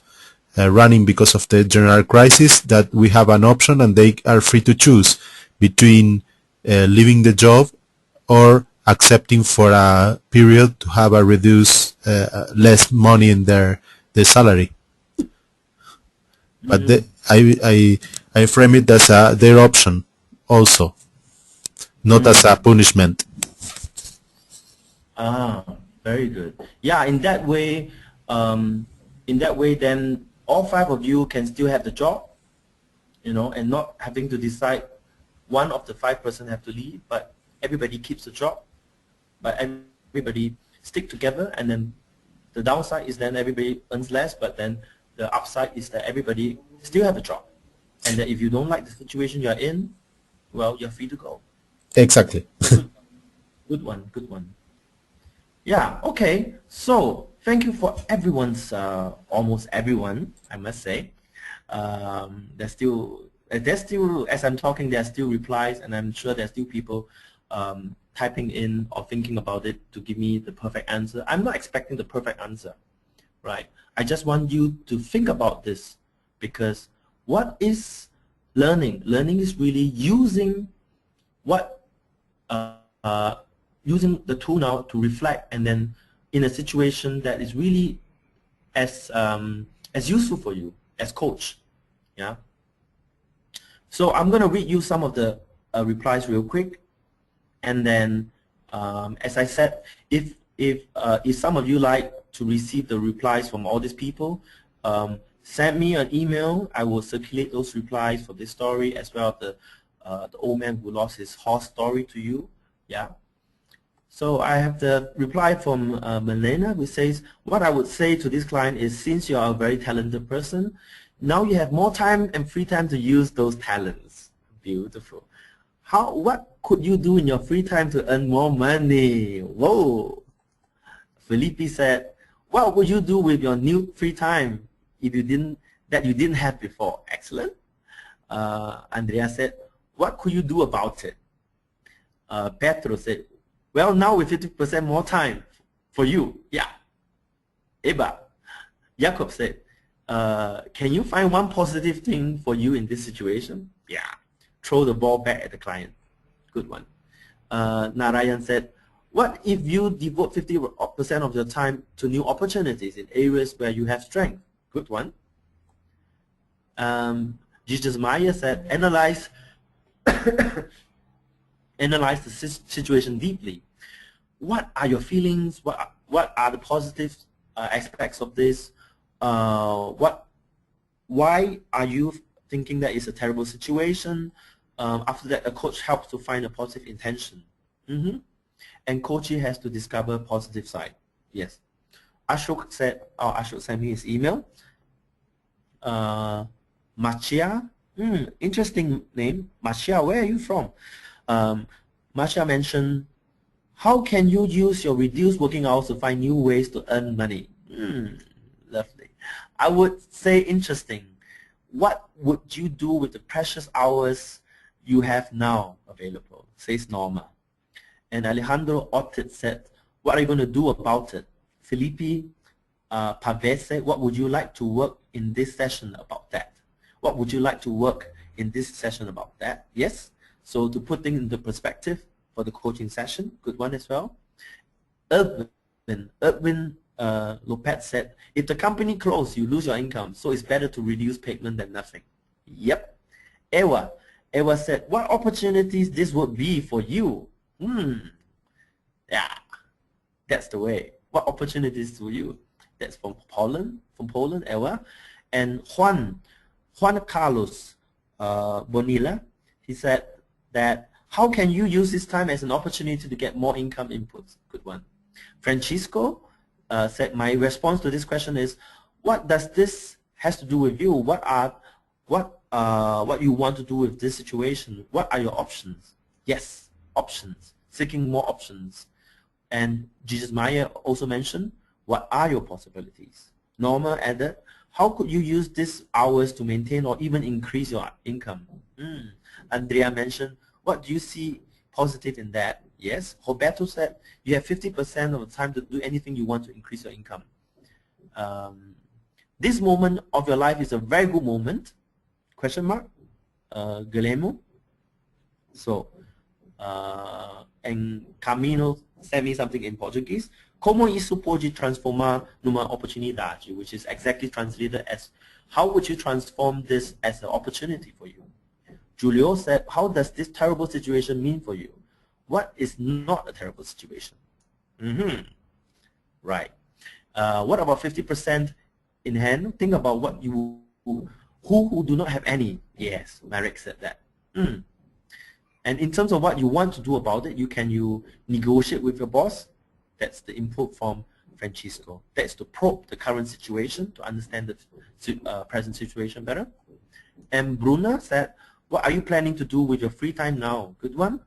S1: running because of the general crisis, that we have an option and they are free to choose between leaving the job or accepting for a period to have a reduced less money in their salary. But I frame it as their option also, not as a punishment.
S2: Ah, very good. Yeah, in that way, then all 5 of you can still have the job, and not having to decide one of the 5 person have to leave, but everybody keeps the job, but everybody stick together, and then the downside is then everybody earns less, but then the upside is that everybody still have a job, and that if you don't like the situation you're in, well, you're free to go.
S1: Exactly.
S2: Good one, good one. Yeah, okay. So thank you for everyone's, almost everyone, I must say. There's still, as I'm talking, there's still replies, and I'm sure there's still people typing in or thinking about it to give me the perfect answer. I'm not expecting the perfect answer, right? I just want you to think about this, because what is learning? Learning is really using using the tool now to reflect, and then in a situation that is really as useful for you as coach. Yeah. So I'm going to read you some of the replies real quick, and then as I said, if some of you like to receive the replies from all these people, send me an email. I will circulate those replies for this story, as well as the old man who lost his horse story to you. Yeah. So I have the reply from Melena, who says, what I would say to this client is, since you are a very talented person, now you have more time and free time to use those talents. Beautiful. What could you do in your free time to earn more money? Whoa. Felipe said, what would you do with your new free time if you didn't have before? Excellent. Andrea said, what could you do about it? Petro said, well, now with 50% more time for you. Yeah. Eba. Jakob said, can you find one positive thing for you in this situation? Yeah. Throw the ball back at the client. Good one. Narayan said, what if you devote 50% of your time to new opportunities in areas where you have strength? Good one. Jesus Maya said, analyze the situation deeply. What are your feelings? What are the positive aspects of this? Why are you thinking that it's a terrible situation? After that, a coach helps to find a positive intention. And coaching has to discover positive side. Yes. Ashok said, Ashok sent me his email. Machia, interesting name. Machia, where are you from? Machia mentioned, how can you use your reduced working hours to find new ways to earn money? Lovely. I would say interesting. What would you do with the precious hours you have now available? Says Norma. And Alejandro Otit said, what are you going to do about it? Felipe Pavese said, what would you like to work in this session about that? What would you like to work in this session about that? Yes. So to put things into perspective for the coaching session, good one as well. Edwin Lopez said, if the company closes, you lose your income, so it's better to reduce payment than nothing. Yep. Ewa said, what opportunities this would be for you? Yeah, that's the way. What opportunities to you? That's from Poland, Ewa. And Juan Carlos Bonilla, he said that, how can you use this time as an opportunity to get more income inputs? Good one. Francisco said, my response to this question is, what does this has to do with you? What you want to do with this situation? What are your options? Yes, options. Seeking more options. And Jesus Maya also mentioned, what are your possibilities? Norma added, how could you use these hours to maintain or even increase your income? Andrea mentioned, what do you see positive in that? Yes. Roberto said, you have 50% of the time to do anything you want to increase your income. This moment of your life is a very good moment. Question mark? Guillermo? So, and Camino sent me something in Portuguese. Como isso pode transformar numa oportunidade, which is exactly translated as, how would you transform this as an opportunity for you? Julio said, how does this terrible situation mean for you? What is not a terrible situation? Right. What about 50% in hand? Think about what you, who do not have any. Yes, Marek said that. And in terms of what you want to do about it, you negotiate with your boss. That's the input from Francisco. That's to probe the current situation, to understand the present situation better. And Bruna said, what are you planning to do with your free time now? Good one.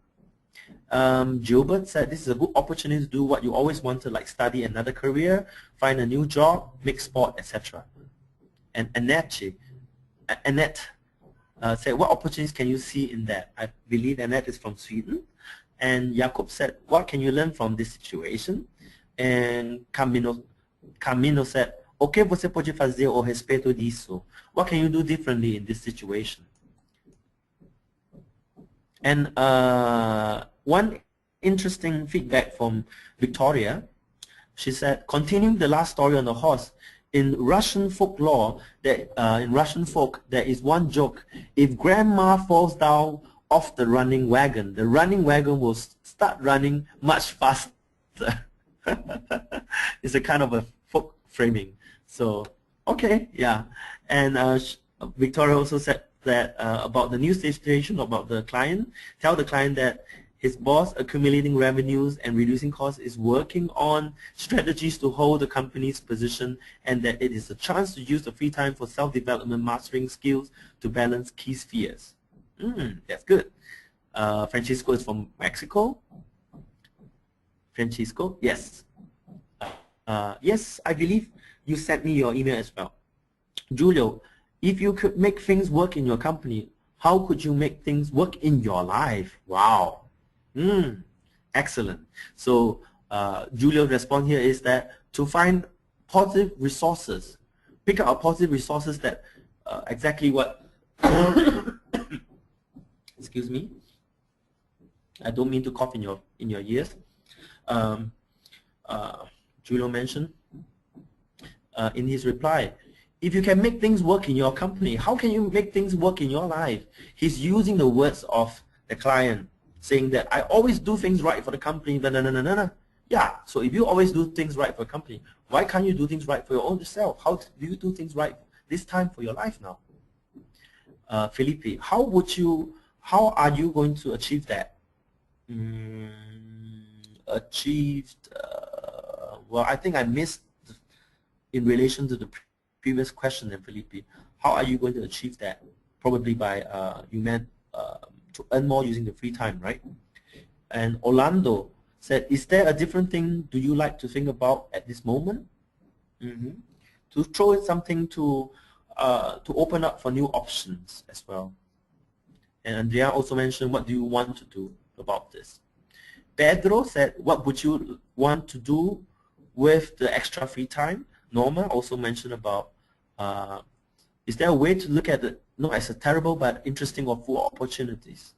S2: Gilbert said, this is a good opportunity to do what you always wanted, like study another career, find a new job, make sport, etc. And Annette said, what opportunities can you see in that? I believe Annette is from Sweden. And Jakob said, what can you learn from this situation? And Camino said, o que você pode fazer a respeito disso? What can you do differently in this situation? And one interesting feedback from Victoria, she said, continuing the last story on the horse, in Russian folklore, there is one joke. If grandma falls down off the running wagon will start running much faster. It's a kind of a folk framing. So, okay, yeah. And Victoria also said that about the new situation about the client, tell the client that his boss, accumulating revenues and reducing costs, is working on strategies to hold the company's position, and that it is a chance to use the free time for self-development, mastering skills to balance key spheres. That's good. Francisco is from Mexico. Francisco, yes. Yes, I believe you sent me your email as well. Julio, if you could make things work in your company, how could you make things work in your life? Wow. Excellent. So Julio's response here is that to find positive resources, pick up positive resources that exactly what excuse me, I don't mean to cough in your ears. Julio mentioned in his reply, if you can make things work in your company, how can you make things work in your life? He's using the words of the client, saying that I always do things right for the company. Yeah, so if you always do things right for a company, why can't you do things right for your own self? How do you do things right this time for your life now? Felipe, how are you going to achieve that? Well, I think I missed in relation to the previous question then, Felipe. How are you going to achieve that? Probably by, you meant to earn more using the free time, right? And Orlando said, is there a different thing do you like to think about at this moment? To throw in something to open up for new options as well. And Andrea also mentioned, what do you want to do about this? Pedro said, what would you want to do with the extra free time? Norma also mentioned about, is there a way to look at it not as a terrible but interesting or full opportunities?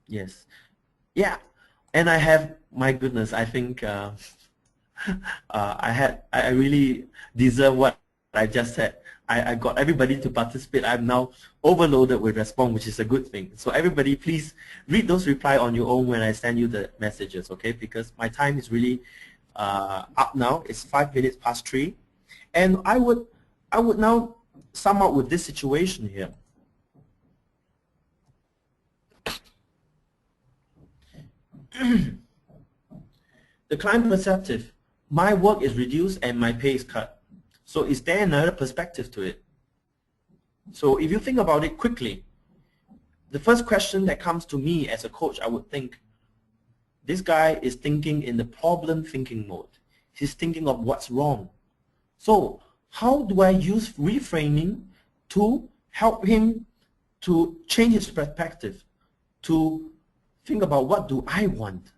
S2: Yes. Yeah. And I have, my goodness, I think I really deserve what I just said. I got everybody to participate. I'm now overloaded with response, which is a good thing. So everybody, please read those reply on your own when I send you the messages, okay? Because my time is really up now. It's 5 minutes past 3, and I would now sum up with this situation here. The client perceptive. My work is reduced and my pay is cut. So is there another perspective to it? So if you think about it quickly, the first question that comes to me as a coach, I would think, this guy is thinking in the problem thinking mode. He's thinking of what's wrong. So how do I use reframing to help him to change his perspective, to think about what do I want?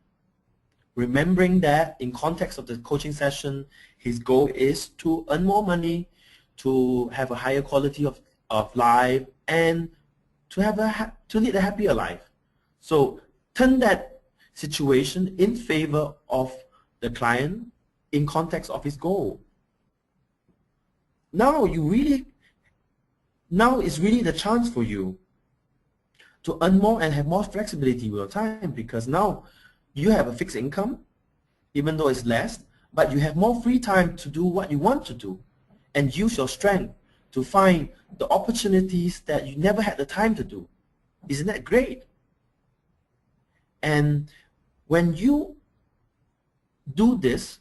S2: Remembering that in context of the coaching session, his goal is to earn more money, to have a higher quality of life, and to have to lead a happier life. So turn that situation in favor of the client in context of his goal. Now is really the chance for you to earn more and have more flexibility with your time, because now you have a fixed income, even though it's less, but you have more free time to do what you want to do and use your strength to find the opportunities that you never had the time to do. Isn't that great? And when you do this,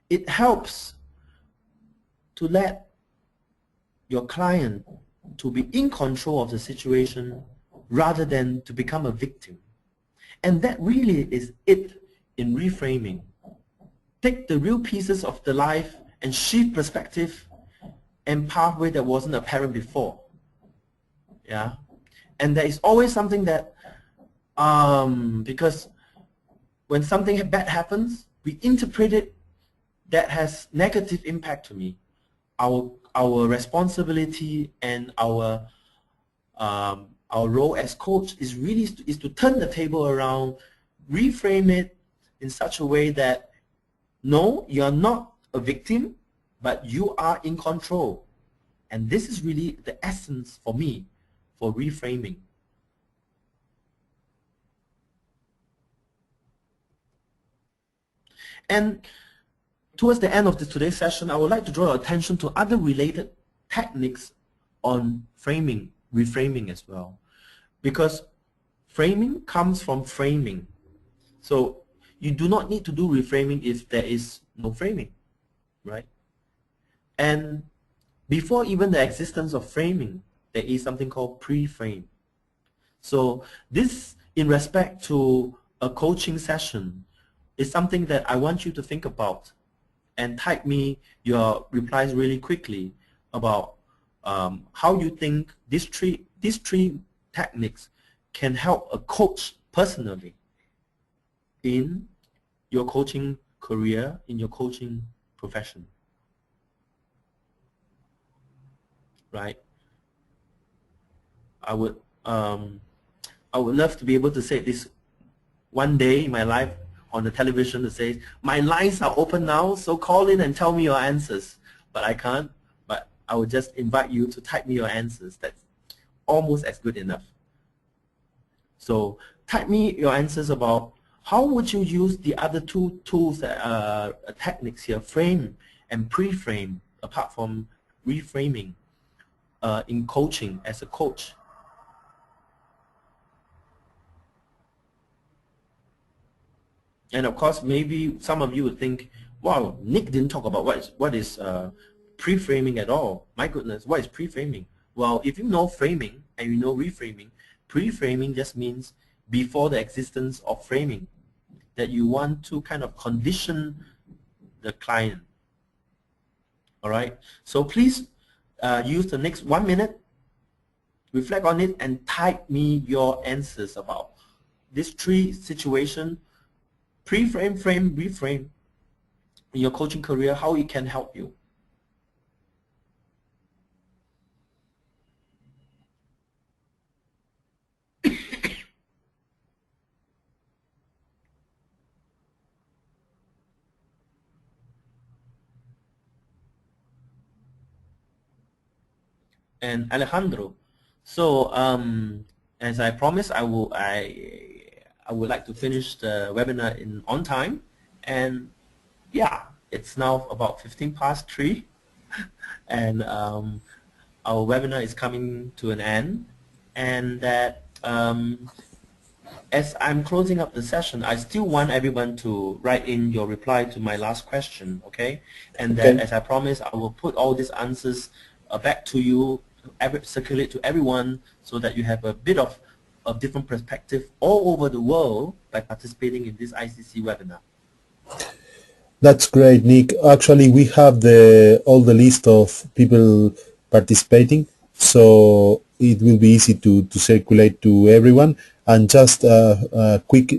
S2: it helps to let your client to be in control of the situation rather than to become a victim. And that really is it in reframing. Take the real pieces of the life and shift perspective and pathway that wasn't apparent before. Yeah, and there is always something that because when something bad happens, we interpret it that has negative impact to me. Our responsibility and our role as coach is really to turn the table around, reframe it in such a way that no, you are not a victim, but you are in control. And this is really the essence for me for reframing. And towards the end of today's session, I would like to draw your attention to other related techniques on framing, reframing as well. Because framing comes from framing. So you do not need to do reframing if there is no framing, right? And before even the existence of framing, there is something called pre-frame. So this, in respect to a coaching session, is something that I want you to think about and type me your replies really quickly about how you think these three techniques can help a coach personally in your coaching career, in your coaching profession. Right? I would love to be able to say this one day in my life on the television to say, my lines are open now, so call in and tell me your answers. But I can't. But I would just invite you to type me your answers. That's almost as good enough. So type me your answers about how would you use the other two tools, techniques here, frame and pre-frame, apart from reframing, in coaching as a coach. And of course, maybe some of you would think, wow, Nick didn't talk about what is pre-framing at all. My goodness, what is pre-framing? Well, if you know framing and you know reframing, pre-framing just means before the existence of framing, that you want to kind of condition the client. All right, so please use the next 1 minute, reflect on it, and type me your answers about these three situations: pre-frame, frame, reframe, in your coaching career, how it can help you. And Alejandro, so as I promised, I would like to finish the webinar on time, and yeah, it's now about 3:15, and our webinar is coming to an end, and that as I'm closing up the session, I still want everyone to write in your reply to my last question, okay? And then, as I promised, I will put all these answers back to you, circulate to everyone, so that you have a bit of a different perspective all over the world by participating in this ICC webinar.
S1: That's great, Nick. Actually, we have all the list of people participating, so it will be easy to circulate to everyone. And just a quick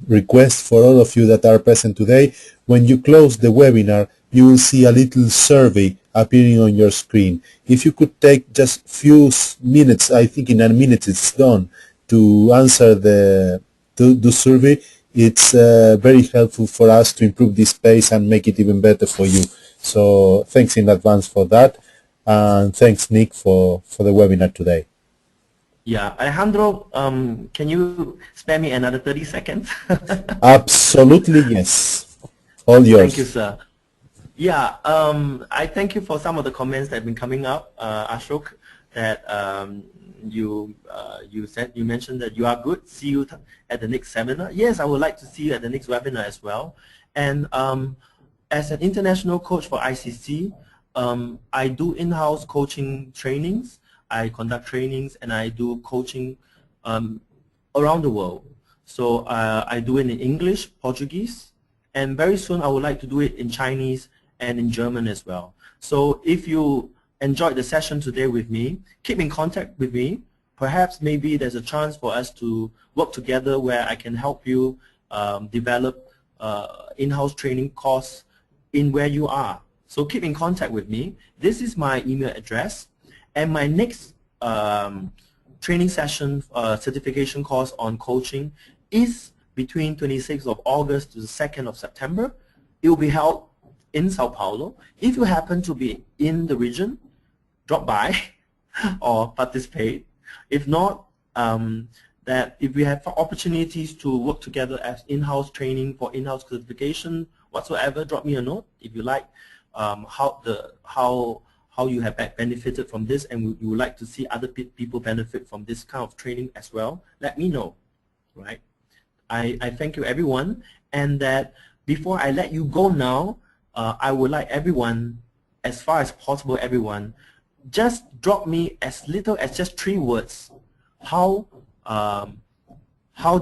S1: request for all of you that are present today: when you close the webinar, you will see a little survey appearing on your screen. If you could take just few minutes, I think in a minute it's done, to answer the survey. It's very helpful for us to improve this space and make it even better for you. So thanks in advance for that, and thanks Nick for the webinar today.
S2: Yeah, Alejandro, can you spare me another 30 seconds?
S1: Absolutely, yes. All
S2: Thank you,
S1: yours.
S2: sir. Yeah, I thank you for some of the comments that have been coming up, Ashok, that you mentioned that you are good. See you at the next seminar. Yes, I would like to see you at the next webinar as well. And as an international coach for ICC, I do in-house coaching trainings. I conduct trainings and I do coaching around the world. So I do it in English, Portuguese, and very soon I would like to do it in Chinese and in German as well. So if you enjoyed the session today with me, keep in contact with me. Perhaps maybe there's a chance for us to work together where I can help you develop in-house training course in where you are. So keep in contact with me. This is my email address, and my next training session certification course on coaching is between 26th of August to the 2nd of September. It will be held in Sao Paulo. If you happen to be in the region, drop by or participate. If not, that if we have opportunities to work together as in-house training for in-house certification whatsoever, drop me a note if you like how you have benefited from this and you would like to see other people benefit from this kind of training as well. Let me know, right? I thank you everyone, and that before I let you go now, I would like everyone, as far as possible everyone, just drop me as little as just 3 words how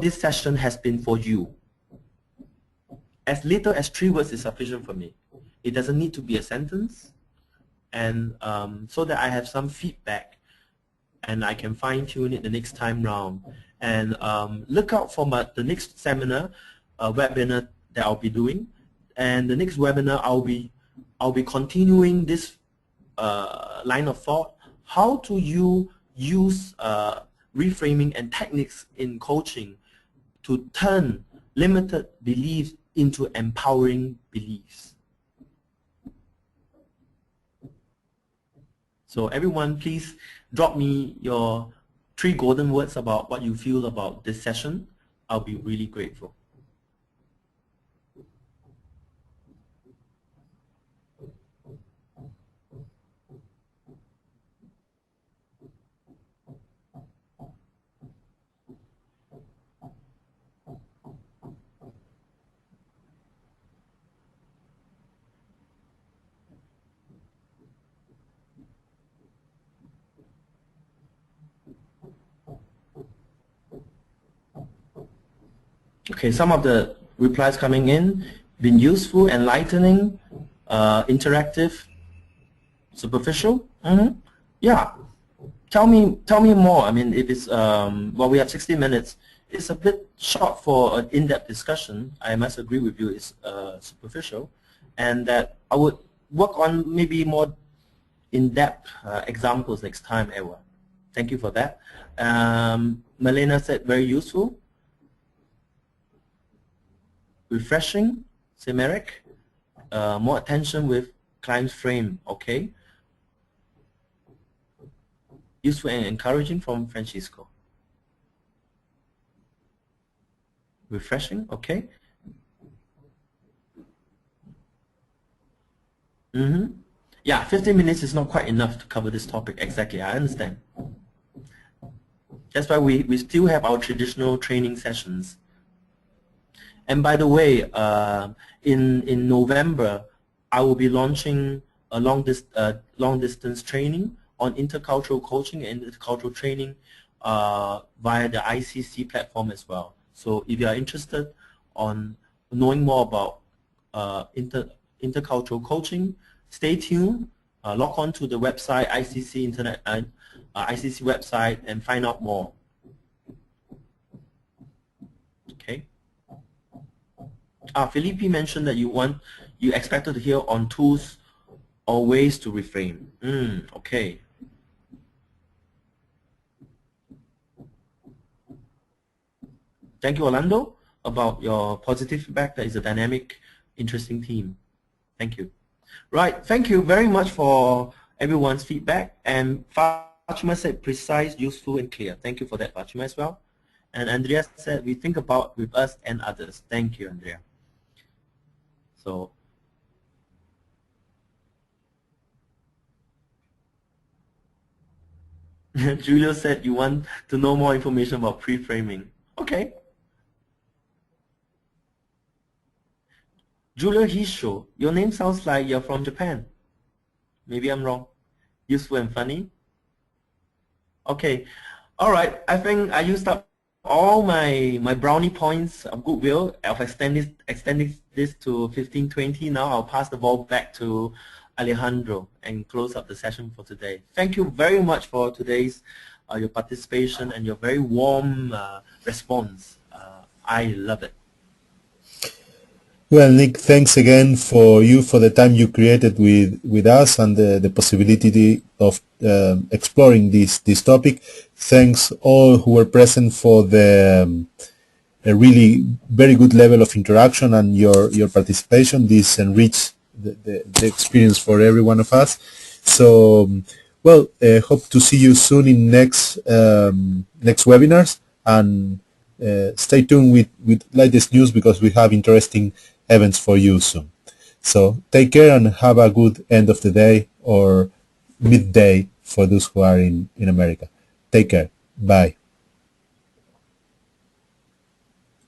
S2: this session has been for you. As little as 3 words is sufficient for me. It doesn't need to be a sentence, and so that I have some feedback and I can fine-tune it the next time round. And look out for the next seminar, webinar that I'll be doing. And the next webinar, I'll be continuing this line of thought: how to use reframing and techniques in coaching to turn limited beliefs into empowering beliefs. So everyone, please drop me your 3 golden words about what you feel about this session. I'll be really grateful. Okay, some of the replies coming in: been useful, enlightening, interactive, superficial. Yeah, tell me more. I mean, if it's well, we have 60 minutes. It's a bit short for an in-depth discussion. I must agree with you. It's superficial, and that I would work on maybe more in-depth examples next time, Ewa. Thank you for that. Malena said very useful. Refreshing, Semeric. More attention with client's frame, okay. Useful and encouraging from Francisco. Refreshing, okay. Yeah, 15 minutes is not quite enough to cover this topic. Exactly, I understand. That's why we still have our traditional training sessions. And by the way, in November, I will be launching a long distance training on intercultural coaching and intercultural training via the ICC platform as well. So if you are interested on knowing more about intercultural coaching, stay tuned. Log on to the website, ICC website, and find out more. Okay. Felipe mentioned that you expected to hear on tools or ways to reframe. Okay. Thank you, Orlando, about your positive feedback. That is a dynamic, interesting team. Thank you. Right, thank you very much for everyone's feedback. And Fatima said precise, useful, and clear. Thank you for that, Fatima, as well. And Andrea said we think about with us and others. Thank you, Andrea. So Julio said you want to know more information about pre-framing. Okay. Julio Hisho, your name sounds like you're from Japan. Maybe I'm wrong. Useful and funny. Okay. All right. I think I used up all my brownie points of goodwill. I've extending this to 15:20. Now I'll pass the ball back to Alejandro and close up the session for today. Thank you very much for today's your participation and your very warm response. I love it.
S1: Well, Nick, thanks again for the time you created with us and the possibility of exploring this topic. Thanks all who were present for the a really very good level of interaction and your participation. This enriched the experience for every one of us. So, well, hope to see you soon in next webinars, and stay tuned with latest news because we have interesting events for you soon. So take care and have a good end of the day or midday for those who are in America. Take care. Bye.